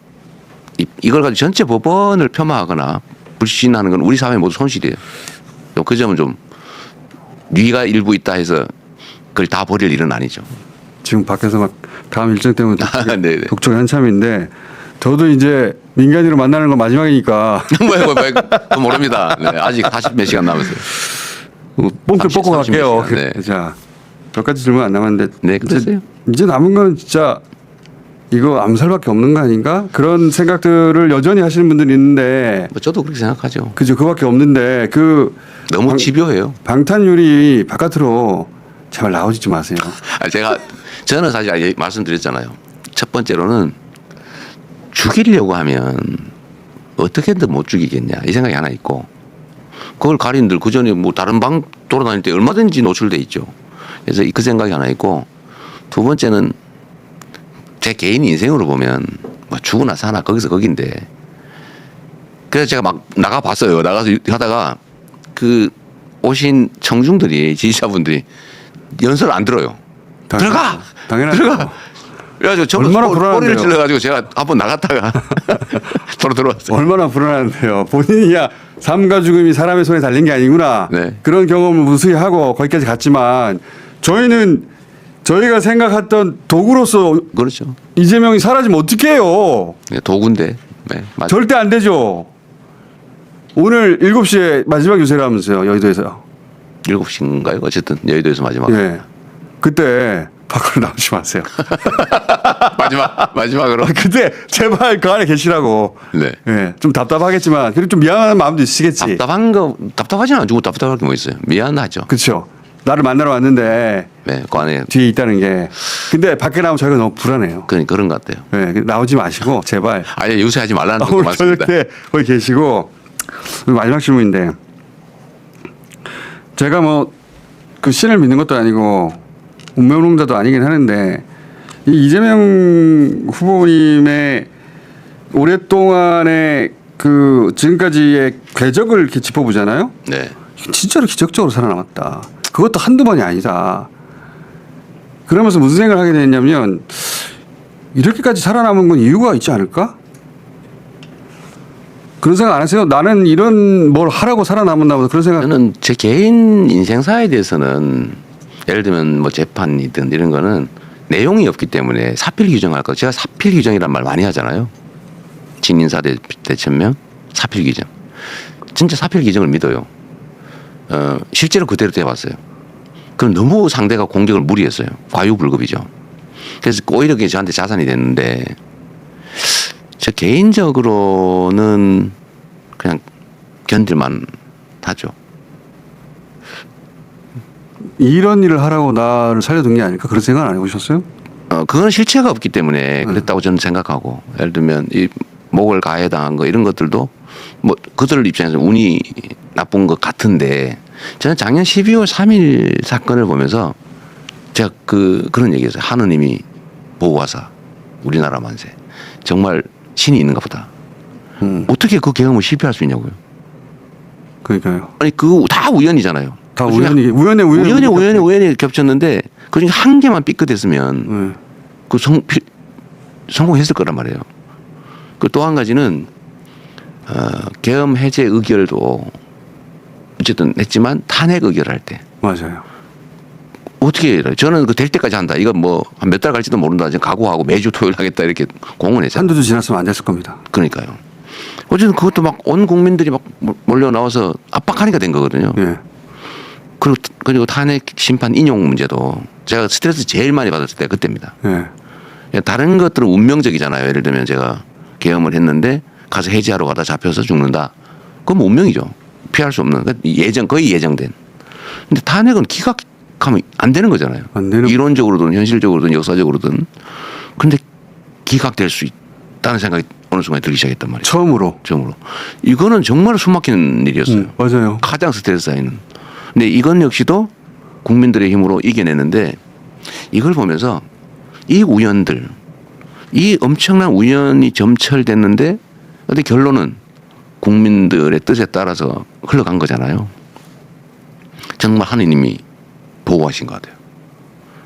이걸 가지고 전체 법원을 폄하하거나 불신하는 건 우리 사회 모두 손실이에요. 그 점은 좀 뉘가 일부 있다 해서 그걸 다 버릴 일은 아니죠. 지금 밖에서 막 다음 일정 때문에 네네. 독촉이 한참인데 저도 이제 민간인으로 만나는 건 마지막이니까 뭐, 모릅니다. 네, 아직 40몇 시간 남았어요. 뽕필 뽑고 30몇 갈게요. 시간, 네. 자, 몇 가지 질문 안 남았는데 네, 그러세요. 이제 남은 건 진짜 이거 암살밖에 없는 거 아닌가? 그런 생각들을 여전히 하시는 분들이 있는데 뭐 저도 그렇게 생각하죠. 그죠? 그밖에 없는데 너무 집요해요. 방탄유리 바깥으로 제발 나오지 마세요. 저는 사실 말씀드렸잖아요. 첫 번째로는 죽이려고 하면 어떻게든 못 죽이겠냐 이 생각이 하나 있고 그걸 가린들 그 전에 뭐 다른 방 돌아다닐 때 얼마든지 노출돼 있죠. 그래서 그 생각이 하나 있고 두 번째는 제 개인 인생으로 보면 뭐 죽으나 사나 거기서 거긴데 그래서 제가 막 나가봤어요. 나가서 하다가 그 오신 청중들이 지지자분들이 연설을 안 들어요. 들어가! 당연하죠. 들어가! 그래가지고 저도 얼마나 소리를 불안한데요. 질러가지고 제가 한번 나갔다가 바로 들어왔어요. 얼마나 불안한데요. 본인이야 삶과 죽음이 사람의 손에 달린 게 아니구나. 네. 그런 경험을 무수히 하고 거기까지 갔지만 저희는 저희가 생각했던 도구로서 그렇죠. 이재명이 사라지면 어떡해요. 도구인데. 네, 맞아요. 절대 안 되죠. 오늘 7시에 마지막 유세라면서요. 여의도에서요. 7시인가요? 어쨌든 여의도에서 마지막. 예. 그때 밖으로 나오지 마세요. 마지막으로. 그때 제발 그 안에 계시라고. 네. 예. 좀 답답하겠지만 그리고 좀 미안한 마음도 있으시겠지. 답답하지는 않고 답답할 게 뭐 있어요. 미안하죠. 그렇죠. 나를 만나러 왔는데 네, 그 안에 뒤에 있다는 게. 근데 밖에 나오면 저희가 너무 불안해요. 그런 것 같아요. 네, 나오지 마시고 제발. 아예 요새 하지 말라는 것도 오늘 많습니다. 저녁 때 거기 계시고. 마지막 질문인데 제가 뭐 그 신을 믿는 것도 아니고 운명론자도 아니긴 하는데 이 이재명 후보님의 오랫동안의 그 지금까지의 궤적을 이렇게 짚어보잖아요. 네. 진짜로 기적적으로 살아남았다. 그것도 한두 번이 아니다. 그러면서 무슨 생각을 하게 됐냐면 이렇게까지 살아남은 건 이유가 있지 않을까? 그런 생각 안 하세요? 나는 이런 뭘 하라고 살아남았나 보다 그런 생각. 저는 제 개인 인생사에 대해서는 예를 들면 뭐 재판이든 이런 거는 내용이 없기 때문에 사필 규정할 거. 제가 사필 규정이란 말 많이 하잖아요. 진인사 대천명 사필 규정. 진짜 사필 규정을 믿어요. 실제로 그대로 돼봤어요. 그럼 너무 상대가 공격을 무리했어요. 과유불급이죠. 그래서 오히려 그게 저한테 자산이 됐는데 저 개인적으로는 그냥 견딜만 하죠. 이런 일을 하라고 나를 살려둔 게 아닐까 그런 생각 안 해보셨어요? 그건 실체가 없기 때문에 그랬다고 저는 생각하고 예를 들면 이 목을 가해당한 거 이런 것들도 뭐 그들 입장에서 운이 나쁜 것 같은데 저는 작년 12월 3일 사건을 보면서 제가 그런 얘기했어요. 하느님이 보호하사 우리나라 만세 정말 신이 있는가 보다. 어떻게 그 경험을 실패할 수 있냐고요. 그러니까요. 아니 그 다 우연이잖아요. 다 그중에 우연히 겹쳤는데 그중에 한 개만 삐끗했으면 그 성공했을 거란 말이에요. 그 또 한 가지는 계엄 해제 의결도 어쨌든 했지만 탄핵 의결할 때 맞아요. 어떻게 해요? 저는 그 될 때까지 한다. 이거 뭐 한 몇 달 갈지도 모른다. 지금 각오하고 매주 토요일 하겠다 이렇게 공언했잖아요. 한두 주 지났으면 안 됐을 겁니다. 그러니까요. 어쨌든 그것도 막 온 국민들이 막 몰려 나와서 압박하니까 된 거거든요. 예. 그리고 탄핵 심판 인용 문제도 제가 스트레스 제일 많이 받았을 때 그때입니다. 예. 다른 것들은 운명적이잖아요. 예를 들면 제가 계엄을 했는데 가서 해제하러 가다 잡혀서 죽는다. 그건 뭐 운명이죠. 피할 수 없는 거의 예정된. 근데 탄핵은 기각하면 안 되는 거잖아요. 안 되는 이론적으로든 현실적으로든 역사적으로든. 근데 기각될 수 있다는 생각이 어느 순간 들기 시작했단 말이에요. 처음으로. 이거는 정말 숨막히는 일이었어요. 맞아요. 가장 스트레스 쌓이는. 근데 이건 역시도 국민들의 힘으로 이겨내는데 이걸 보면서 이 우연들, 이 엄청난 우연이 점철됐는데 근데 결론은 국민들의 뜻에 따라서 흘러간 거잖아요. 정말 하느님이 보호하신 것 같아요.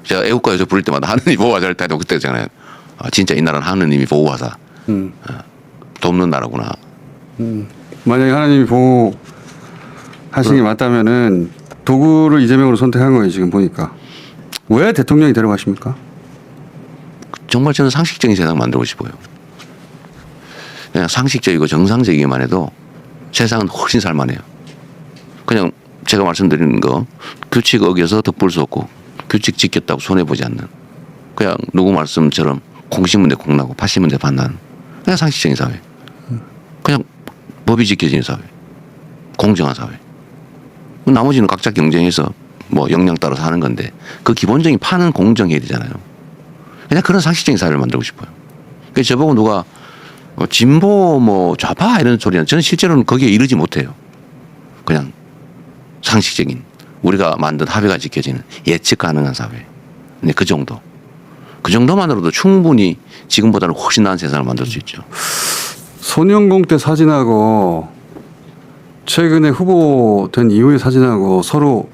제가 애국가에서 부를 때마다 하느님이 보호하자 할 때도 그때잖아요. 진짜 이 나라는 하느님이 보호하사 돕는 나라구나. 만약에 하나님이 보호하신 게 맞다면은 도구를 이재명으로 선택한 거예요. 지금 보니까. 왜 대통령이 데려가십니까? 정말 저는 상식적인 세상 만들고 싶어요. 그냥 상식적이고 정상적이기만 해도 세상은 훨씬 살만해요. 그냥 제가 말씀드리는 거 규칙 어겨서 덕볼 수 없고 규칙 지켰다고 손해보지 않는 그냥 누구 말씀처럼 콩심은 데 콩나고 팥심은 데 팥나는 그냥 상식적인 사회. 그냥 법이 지켜지는 사회. 공정한 사회. 나머지는 각자 경쟁해서 뭐 역량 따라서 하는 건데 그 기본적인 판은 공정해야 되잖아요. 그냥 그런 상식적인 사회를 만들고 싶어요. 그래서 저보고 누가 진보 뭐 좌파 이런 소리는 저는 실제로는 거기에 이르지 못해요. 그냥 상식적인 우리가 만든 합의가 지켜지는 예측 가능한 사회. 네, 그 정도. 그 정도만으로도 충분히 지금보다는 훨씬 나은 세상을 만들 수 있죠. 소년공 때 사진하고 최근에 후보된 이후의 사진하고 서로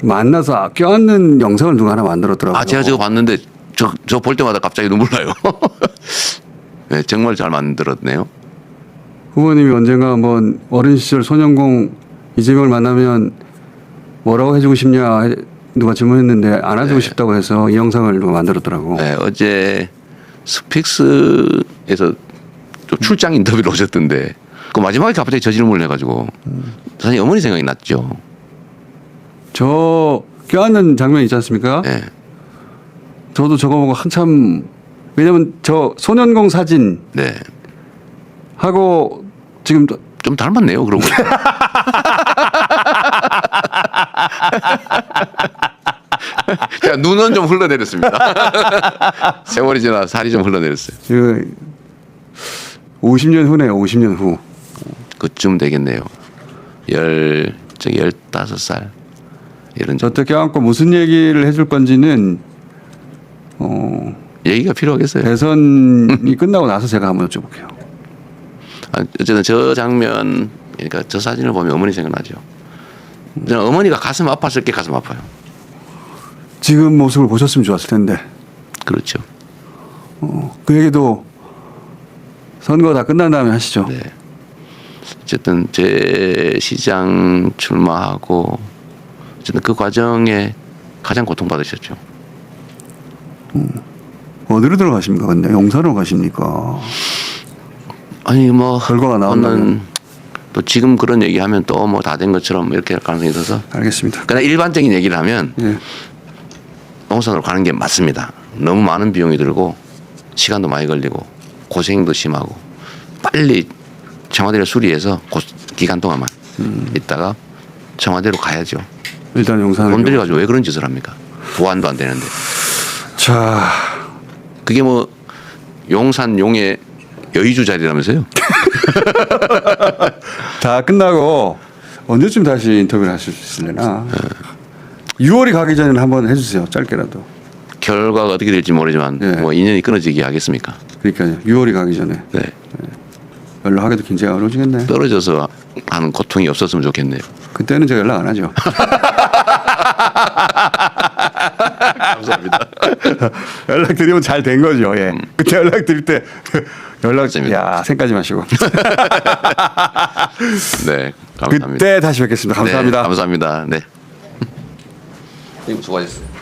만나서 껴안는 영상을 누가 하나 만들었더라고요. 제가 저거 봤는데 저 볼 때마다 갑자기 눈물 나요. 네, 정말 잘 만들었네요. 후보님이 언젠가 한번 어린 시절 소년공 이재명을 만나면 뭐라고 해주고 싶냐 누가 질문했는데 안아주고 싶다고 해서 이 영상을 누가 만들었더라고. 네, 어제 스픽스에서 또 출장 인터뷰를 오셨던데 그 마지막에 갑자기 저 질문을 해가지고 사실 어머니 생각이 났죠. 저 껴안는 장면 있지 않습니까? 네. 저도 저거 보고 한참 왜냐면 저 소년공 사진 네. 하고 지금 좀 닮았네요. 그러고. 자, 눈은 좀 흘러내렸습니다. 세월이 지나 살이 좀 흘러내렸어요. 50년 후네요. 50년 후. 그쯤 되겠네요. 15살 이런 저때 껴안고 무슨 얘기를 해줄 건지는 얘기가 필요하겠어요. 대선이 끝나고 나서 제가 한번 여쭤볼게요. 어쨌든 저 장면, 그러니까 저 사진을 보면 어머니 생각나죠. 저는 어머니가 가슴 아팠을 게 가슴 아파요. 지금 모습을 보셨으면 좋았을 텐데. 그렇죠. 그 얘기도 선거 다 끝난 다음에 하시죠. 네. 어쨌든 제 시장 출마하고 어쨌든 그 과정에 가장 고통받으셨죠. 어디로 들어가십니까? 근데 용산으로 가십니까? 아니 뭐 결과가 나온다면. 또 지금 그런 얘기하면 또 뭐 다 된 것처럼 이렇게 할 가능성이 있어서 알겠습니다. 그러나 일반적인 얘기를 하면 예. 용산으로 가는 게 맞습니다. 너무 많은 비용이 들고 시간도 많이 걸리고 고생도 심하고 빨리 청와대를 수리해서 기간 동안만 있다가 청와대로 가야죠. 일단 용산을. 돈 들여가지고 왜 그런 짓을 합니까? 보안도 안 되는데. 자, 그게 뭐 용산 용의 여의주 자리라면서요? 다 끝나고 언제쯤 다시 인터뷰를 하실 수 있을래나? 6월이 가기 전에 한번 해주세요. 짧게라도. 결과가 어떻게 될지 모르지만 예. 뭐 인연이 끊어지게 하겠습니까? 그러니까요. 6월이 가기 전에 네. 연락하기도 굉장히 어려우시겠네. 떨어져서 하는 고통이 없었으면 좋겠네요. 그때는 제가 연락 안 하죠. 감사합니다. 연락 드리면 잘 된 거죠. 예. 그때 연락 드릴 때 연락. 맞습니다. 야, 생까지 마시고. 네, 감사합니다. 그때 다시 뵙겠습니다. 감사합니다. 네, 감사합니다. 네. 수고하셨습니다.